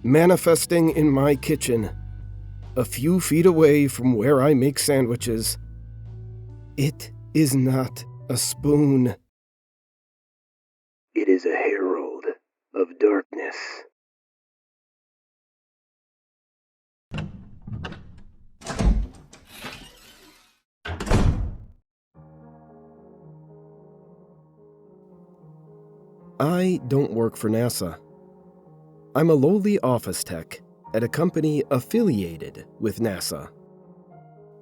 manifesting in my kitchen, a few feet away from where I make sandwiches. It is not a spoon. It is a herald of darkness. I don't work for NASA. I'm a lowly office tech at a company affiliated with NASA.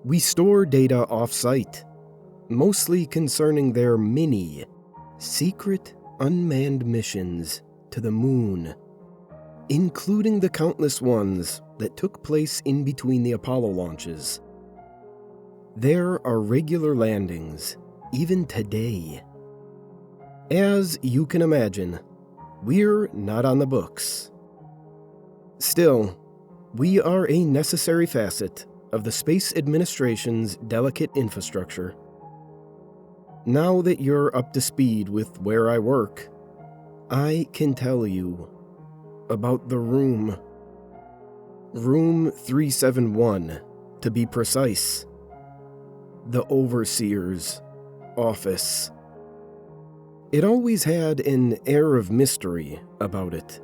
We store data off-site, mostly concerning their many, secret, unmanned missions to the moon, including the countless ones that took place in between the Apollo launches. There are regular landings, even today. As you can imagine, we're not on the books. Still, we are a necessary facet of the Space Administration's delicate infrastructure. Now that you're up to speed with where I work, I can tell you about the room. Room 371, to be precise. The Overseer's office. It always had an air of mystery about it.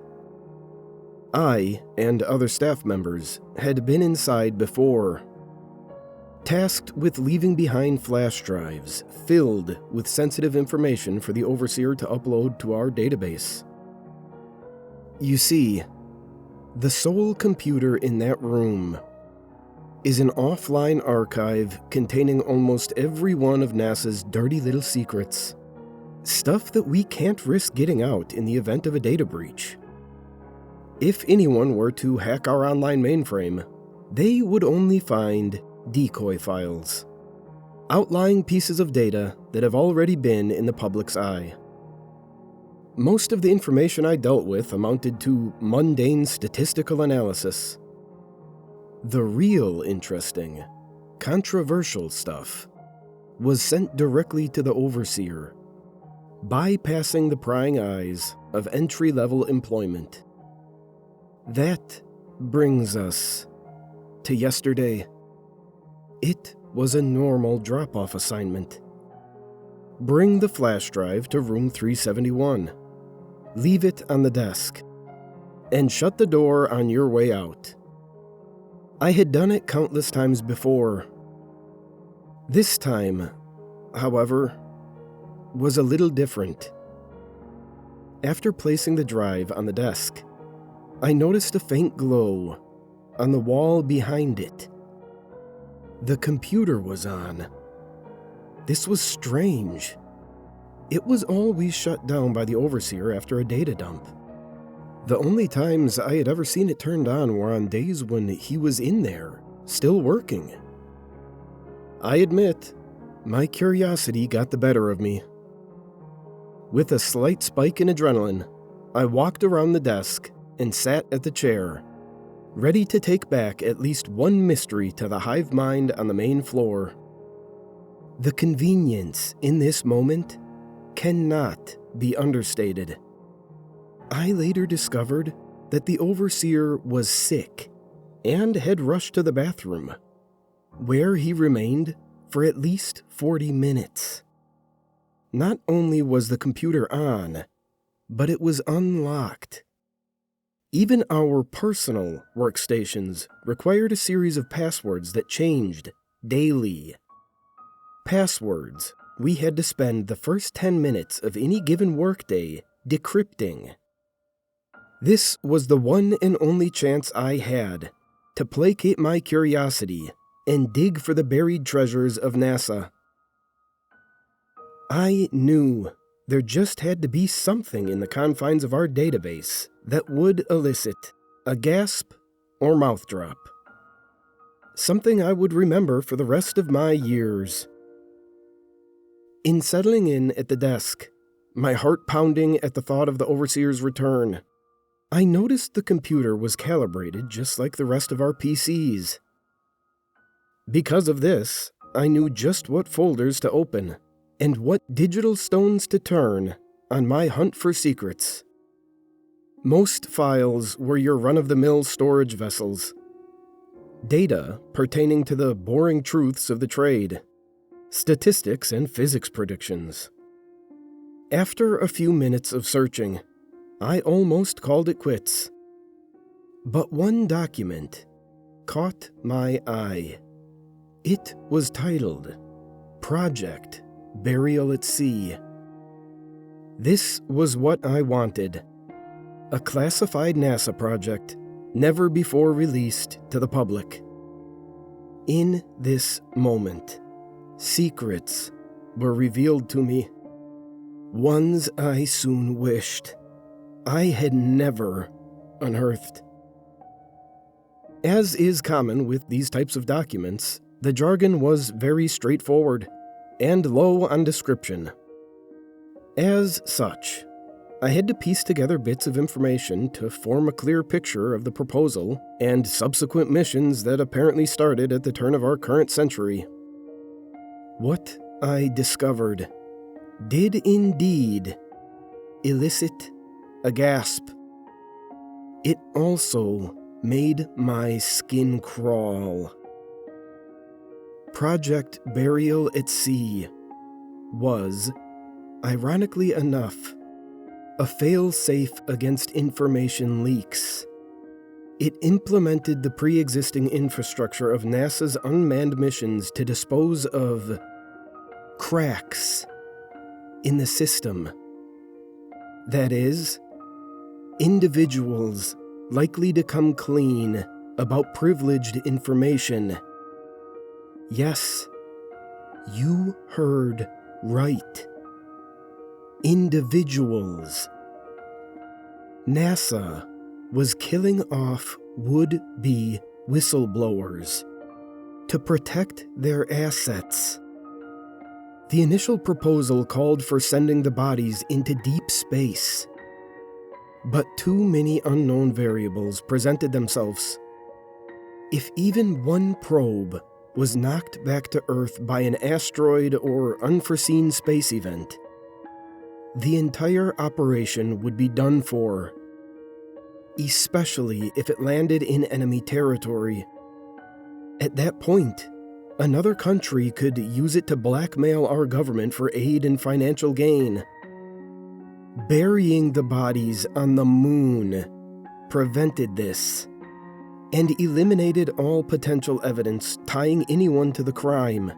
I and other staff members had been inside before, tasked with leaving behind flash drives filled with sensitive information for the Overseer to upload to our database. You see, the sole computer in that room is an offline archive containing almost every one of NASA's dirty little secrets. Stuff that we can't risk getting out in the event of a data breach. If anyone were to hack our online mainframe, they would only find decoy files, outlying pieces of data that have already been in the public's eye. Most of the information I dealt with amounted to mundane statistical analysis. The real interesting, controversial stuff was sent directly to the Overseer, bypassing the prying eyes of entry-level employment. That brings us to yesterday. It was a normal drop-off assignment. Bring the flash drive to room 371, leave it on the desk, and shut the door on your way out. I had done it countless times before. This time, however, was a little different. After placing the drive on the desk, I noticed a faint glow on the wall behind it. The computer was on. This was strange. It was always shut down by the Overseer after a data dump. The only times I had ever seen it turned on were on days when he was in there, still working. I admit, my curiosity got the better of me. With a slight spike in adrenaline, I walked around the desk and sat at the chair, ready to take back at least one mystery to the hive mind on the main floor. The convenience in this moment cannot be understated. I later discovered that the Overseer was sick and had rushed to the bathroom, where he remained for at least 40 minutes. Not only was the computer on, but it was unlocked. Even our personal workstations required a series of passwords that changed daily. Passwords we had to spend the first 10 minutes of any given workday decrypting. This was the one and only chance I had to placate my curiosity and dig for the buried treasures of NASA. I knew there just had to be something in the confines of our database that would elicit a gasp or mouth drop. Something I would remember for the rest of my years. In settling in at the desk, my heart pounding at the thought of the Overseer's return, I noticed the computer was calibrated just like the rest of our PCs. Because of this, I knew just what folders to open and what digital stones to turn on my hunt for secrets. Most files were your run-of-the-mill storage vessels. Data pertaining to the boring truths of the trade, statistics and physics predictions. After a few minutes of searching, I almost called it quits. But one document caught my eye. It was titled Project Burial at Sea. This was what I wanted. A classified NASA project never before released to the public. In this moment, secrets were revealed to me. Ones I soon wished I had never unearthed. As is common with these types of documents, the jargon was very straightforward and low on description. As such, I had to piece together bits of information to form a clear picture of the proposal and subsequent missions that apparently started at the turn of our current century. What I discovered did indeed elicit a gasp. It also made my skin crawl. Project Burial at Sea was, ironically enough, a fail-safe against information leaks. It implemented the pre-existing infrastructure of NASA's unmanned missions to dispose of cracks in the system. That is, individuals likely to come clean about privileged information. Yes, you heard right. Individuals. NASA was killing off would-be whistleblowers to protect their assets. The initial proposal called for sending the bodies into deep space, but too many unknown variables presented themselves. If even one probe was knocked back to Earth by an asteroid or unforeseen space event, the entire operation would be done for, especially if it landed in enemy territory. At that point, another country could use it to blackmail our government for aid and financial gain. Burying the bodies on the moon prevented this and eliminated all potential evidence tying anyone to the crime.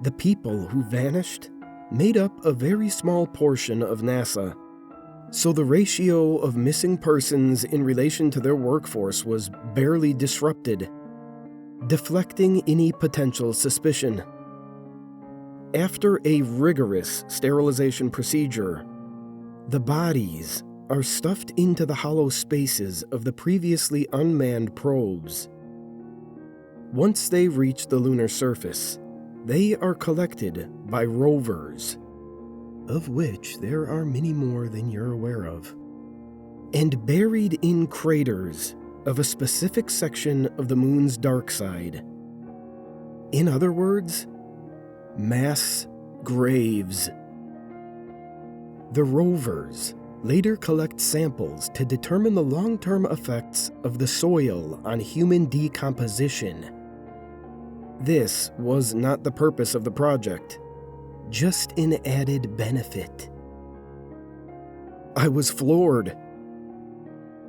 The people who vanished made up a very small portion of NASA, so the ratio of missing persons in relation to their workforce was barely disrupted, deflecting any potential suspicion. After a rigorous sterilization procedure, the bodies are stuffed into the hollow spaces of the previously unmanned probes. Once they reach the lunar surface, they are collected by rovers, of which there are many more than you're aware of, and buried in craters of a specific section of the moon's dark side. In other words, mass graves. The rovers later collect samples to determine the long-term effects of the soil on human decomposition. This was not the purpose of the project, just an added benefit. I was floored.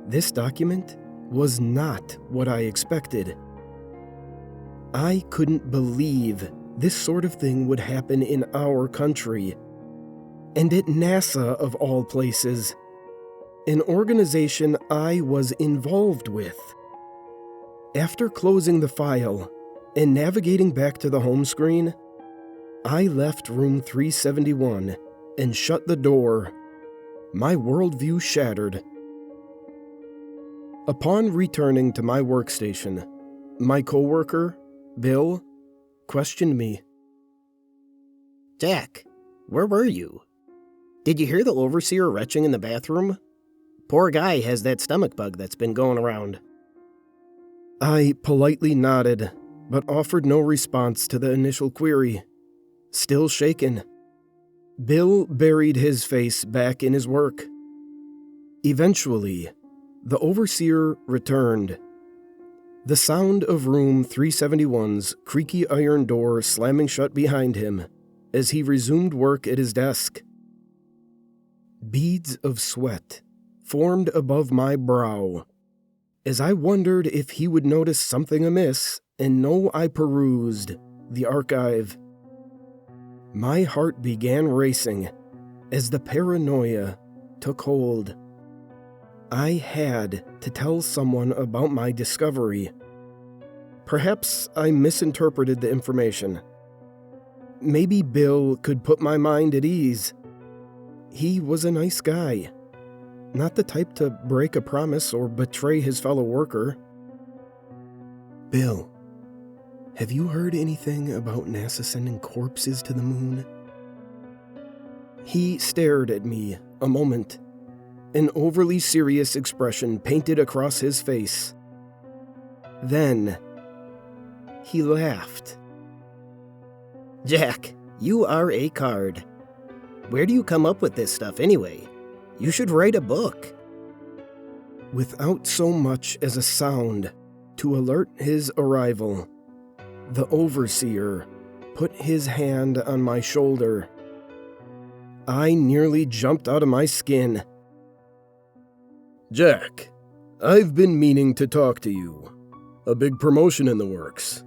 This document was not what I expected. I couldn't believe this sort of thing would happen in our country, and at NASA of all places, an organization I was involved with. After closing the file and navigating back to the home screen, I left room 371 and shut the door, my worldview shattered. Upon returning to my workstation, my coworker, Bill, questioned me. Jack, where were you? Did you hear the overseer retching in the bathroom? Poor guy has that stomach bug that's been going around. I politely nodded, but offered no response to the initial query. Still shaken, Bill buried his face back in his work. Eventually, the overseer returned. The sound of room 371's creaky iron door slamming shut behind him as he resumed work at his desk. Beads of sweat formed above my brow as I wondered if he would notice something amiss and know I perused the archive. My heart began racing as the paranoia took hold. I had to tell someone about my discovery. Perhaps I misinterpreted the information. Maybe Bill could put my mind at ease. He was a nice guy, not the type to break a promise or betray his fellow worker. Bill, have you heard anything about NASA sending corpses to the moon? He stared at me a moment, an overly serious expression painted across his face. Then, he laughed. Jack, you are a card. Where do you come up with this stuff anyway? You should write a book. Without so much as a sound to alert his arrival, the overseer put his hand on my shoulder. I nearly jumped out of my skin. Jack, I've been meaning to talk to you. A big promotion in the works.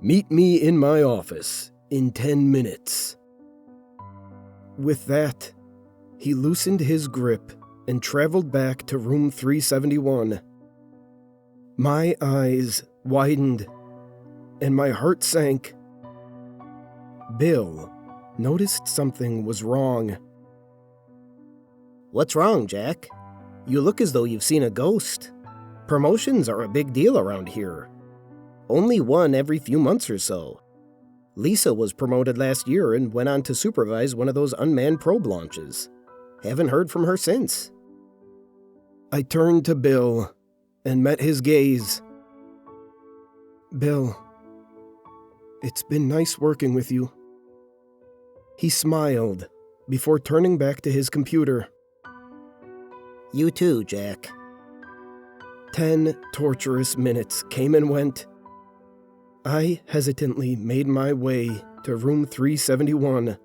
Meet me in my office in 10 minutes. With that, he loosened his grip and traveled back to room 371. My eyes widened, and my heart sank. Bill noticed something was wrong. What's wrong, Jack? You look as though you've seen a ghost. Promotions are a big deal around here. Only one every few months or so. Lisa was promoted last year and went on to supervise one of those unmanned probe launches. Haven't heard from her since. I turned to Bill and met his gaze. Bill, it's been nice working with you. He smiled before turning back to his computer. You too, Jack. 10 torturous minutes came and went. I hesitantly made my way to room 371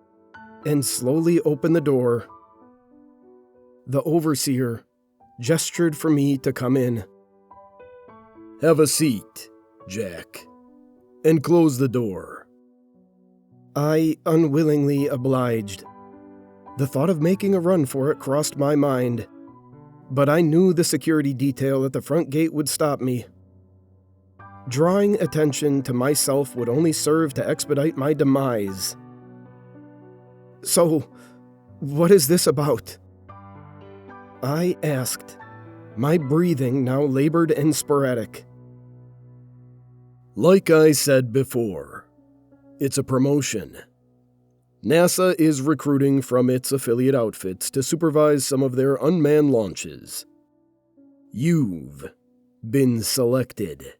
and slowly opened the door. The overseer gestured for me to come in. Have a seat, Jack, and close the door. I unwillingly obliged. The thought of making a run for it crossed my mind, but I knew the security detail at the front gate would stop me. Drawing attention to myself would only serve to expedite my demise. So, what is this about? I asked, my breathing now labored and sporadic. Like I said before, it's a promotion. NASA is recruiting from its affiliate outfits to supervise some of their unmanned launches. You've been selected.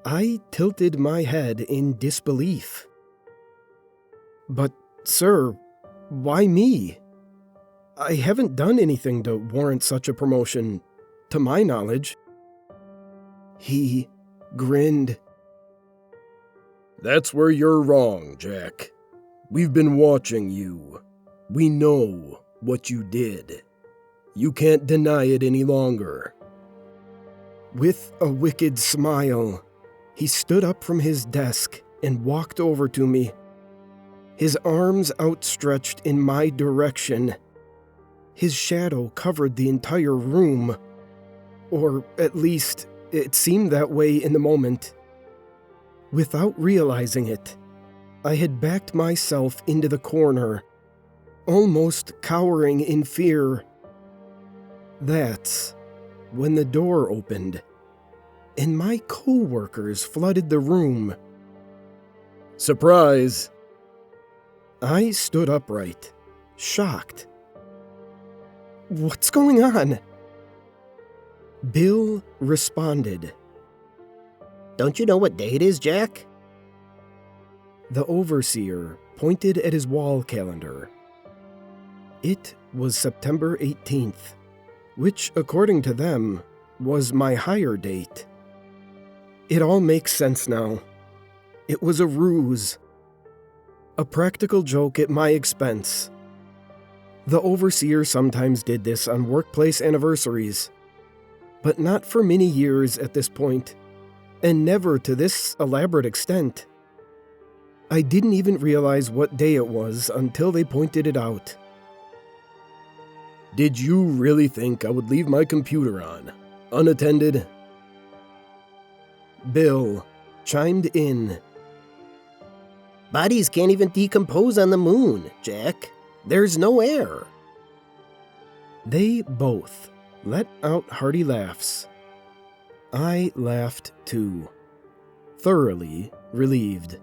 I tilted my head in disbelief. But, sir, why me? I haven't done anything to warrant such a promotion, to my knowledge. He grinned. That's where you're wrong, Jack. We've been watching you. We know what you did. You can't deny it any longer. With a wicked smile, he stood up from his desk and walked over to me, his arms outstretched in my direction. His shadow covered the entire room, or at least it seemed that way in the moment. Without realizing it, I had backed myself into the corner, almost cowering in fear. That's when the door opened, and my co-workers flooded the room. Surprise! I stood upright, shocked. What's going on? Bill responded. Don't you know what day it is, Jack? The overseer pointed at his wall calendar. It was September 18th, which, according to them, was my hire date. It all makes sense now. It was a ruse. A practical joke at my expense. The overseer sometimes did this on workplace anniversaries, but not for many years at this point, and never to this elaborate extent. I didn't even realize what day it was until they pointed it out. Did you really think I would leave my computer on, unattended? Bill chimed in. Bodies can't even decompose on the moon, Jack. There's no air. They both let out hearty laughs. I laughed too, thoroughly relieved.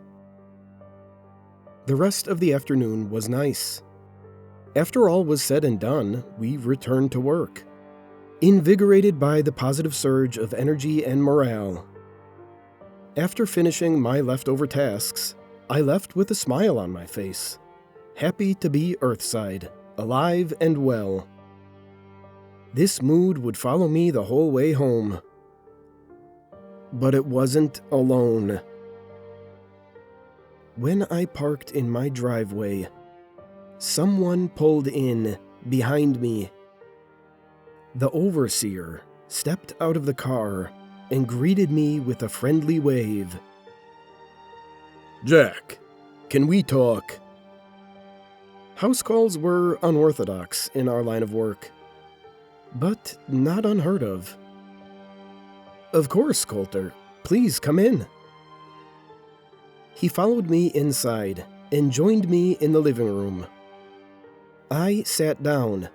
The rest of the afternoon was nice. After all was said and done, we returned to work, invigorated by the positive surge of energy and morale. After finishing my leftover tasks, I left with a smile on my face, happy to be Earthside, alive and well. This mood would follow me the whole way home. But it wasn't alone. When I parked in my driveway, someone pulled in behind me. The overseer stepped out of the car and greeted me with a friendly wave. Jack, can we talk? House calls were unorthodox in our line of work, but not unheard of. Of course, Coulter. Please come in. He followed me inside and joined me in the living room. I sat down,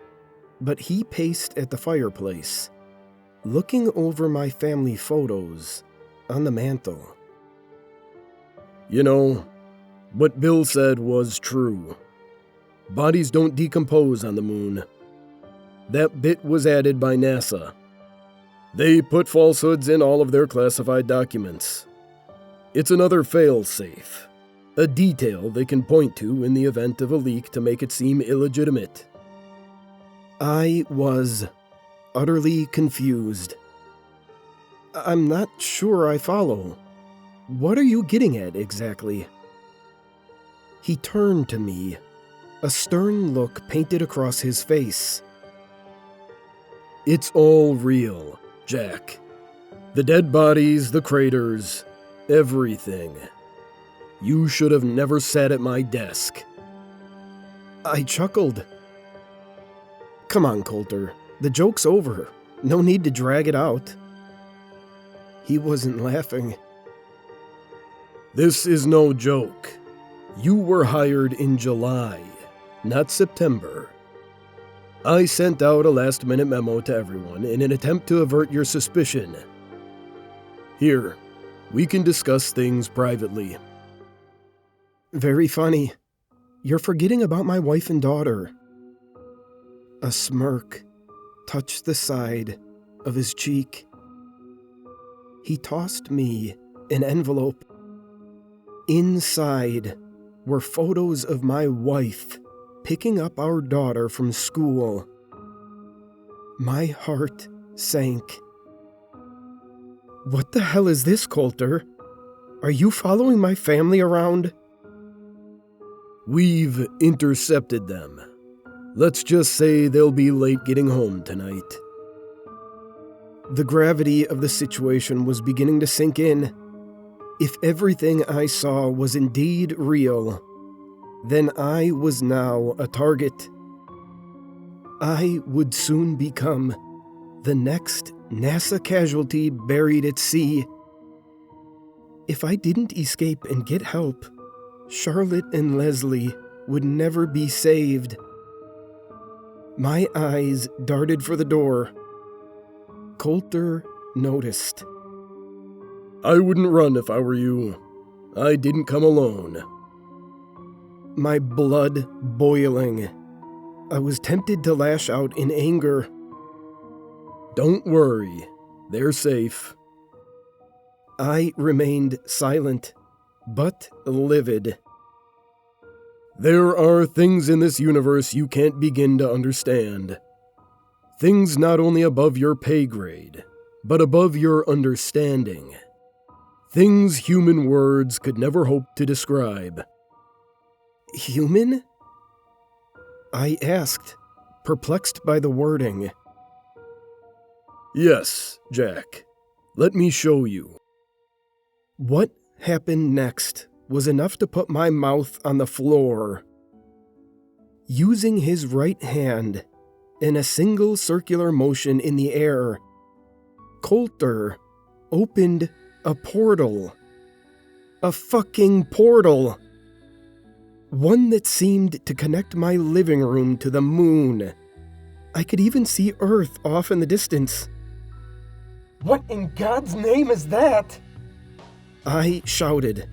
but he paced at the fireplace, looking over my family photos on the mantel. You know, what Bill said was true. Bodies don't decompose on the moon. That bit was added by NASA. They put falsehoods in all of their classified documents. It's another fail-safe, a detail they can point to in the event of a leak to make it seem illegitimate. I was utterly confused. I'm not sure I follow. What are you getting at exactly? He turned to me, a stern look painted across his face. It's all real, Jack. The dead bodies, the craters, everything. You should have never sat at my desk. I chuckled. Come on, Coulter. The joke's over. No need to drag it out. He wasn't laughing. This is no joke. You were hired in July, not September. I sent out a last-minute memo to everyone in an attempt to avert your suspicion. Here, we can discuss things privately. Very funny. You're forgetting about my wife and daughter. A smirk touched the side of his cheek. He tossed me an envelope. Inside were photos of my wife picking up our daughter from school. My heart sank. What the hell is this, Coulter? Are you following my family around? We've intercepted them. Let's just say they'll be late getting home tonight. The gravity of the situation was beginning to sink in. If everything I saw was indeed real, then I was now a target. I would soon become the next NASA casualty buried at sea. If I didn't escape and get help, Charlotte and Leslie would never be saved. My eyes darted for the door. Coulter noticed. I wouldn't run if I were you. I didn't come alone. My blood boiling. I was tempted to lash out in anger. Don't worry. They're safe. I remained silent, but livid. There are things in this universe you can't begin to understand. Things not only above your pay grade, but above your understanding. Things human words could never hope to describe. Human? I asked, perplexed by the wording. Yes, Jack. Let me show you. What happened next was enough to put my mouth on the floor. Using his right hand, in a single circular motion in the air, Coulter opened a portal. A fucking portal! One that seemed to connect my living room to the moon. I could even see Earth off in the distance. What in God's name is that? I shouted.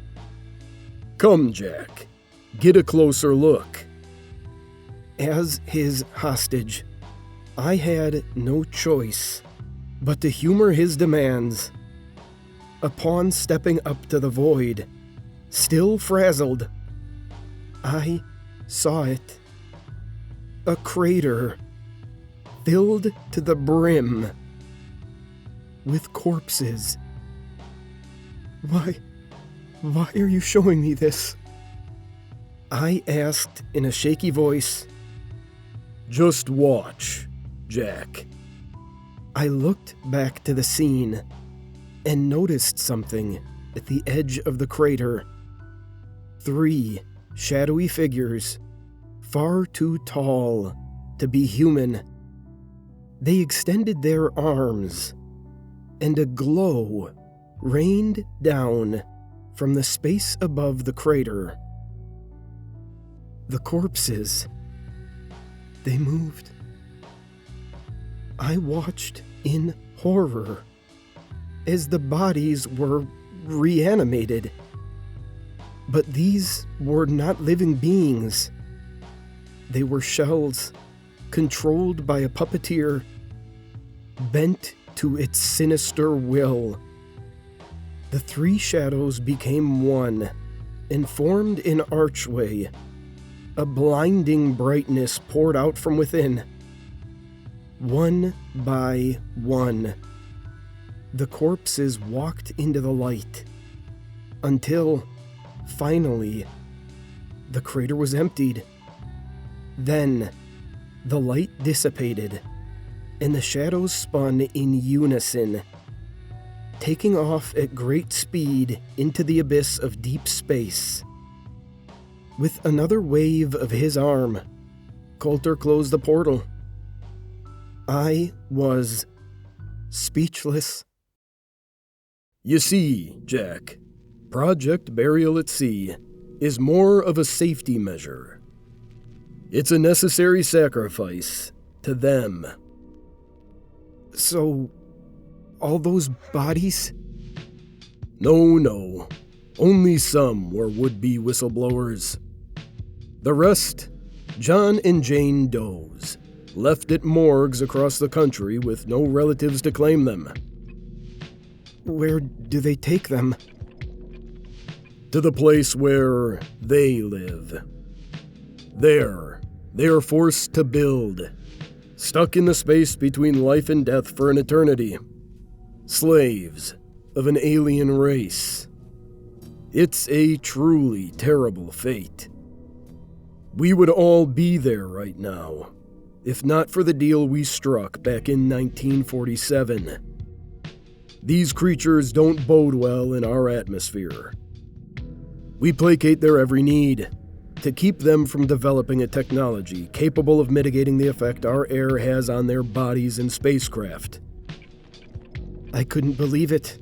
"Come, Jack. Get a closer look." As his hostage, I had no choice but to humor his demands. Upon stepping up to the void, still frazzled, I saw it. A crater filled to the brim with corpses. Why are you showing me this? I asked in a shaky voice. "Just watch, Jack." I looked back to the scene and noticed something at the edge of the crater. 3 shadowy figures, far too tall to be human. They extended their arms, and a glow rained down from the space above the crater. The corpses, they moved. I watched in horror as the bodies were reanimated. But these were not living beings. They were shells, controlled by a puppeteer, bent to its sinister will. The 3 shadows became one and formed an archway. A blinding brightness poured out from within. One by one, the corpses walked into the light, until, finally, the crater was emptied. Then, the light dissipated, and the shadows spun in unison, taking off at great speed into the abyss of deep space. With another wave of his arm, Coulter closed the portal. I was speechless. You see, Jack, Project Burial at Sea is more of a safety measure. It's a necessary sacrifice to them. So, all those bodies? No. Only some were would-be whistleblowers. The rest, John and Jane Does, left at morgues across the country with no relatives to claim them. Where do they take them? To the place where they live. There, they are forced to build, stuck in the space between life and death for an eternity. Slaves of an alien race. It's a truly terrible fate. We would all be there right now, if not for the deal we struck back in 1947. These creatures don't bode well in our atmosphere. We placate their every need to keep them from developing a technology capable of mitigating the effect our air has on their bodies and spacecraft. I couldn't believe it.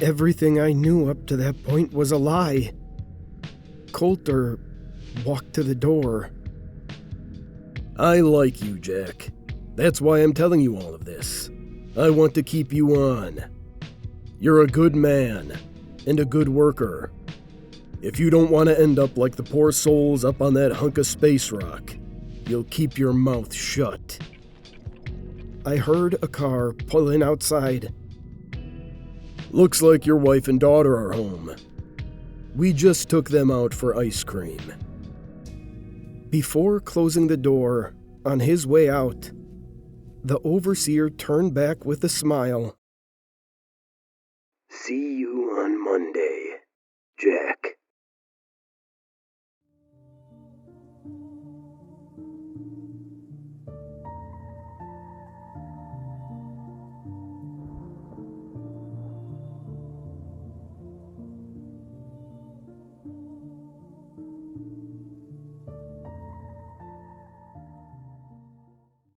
Everything I knew up to that point was a lie. Coulter walked to the door. I like you, Jack. That's why I'm telling you all of this. I want to keep you on. You're a good man and a good worker. If you don't want to end up like the poor souls up on that hunk of space rock, you'll keep your mouth shut. I heard a car pull in outside. Looks like your wife and daughter are home. We just took them out for ice cream. Before closing the door on his way out, the overseer turned back with a smile. See you on Monday, Jack.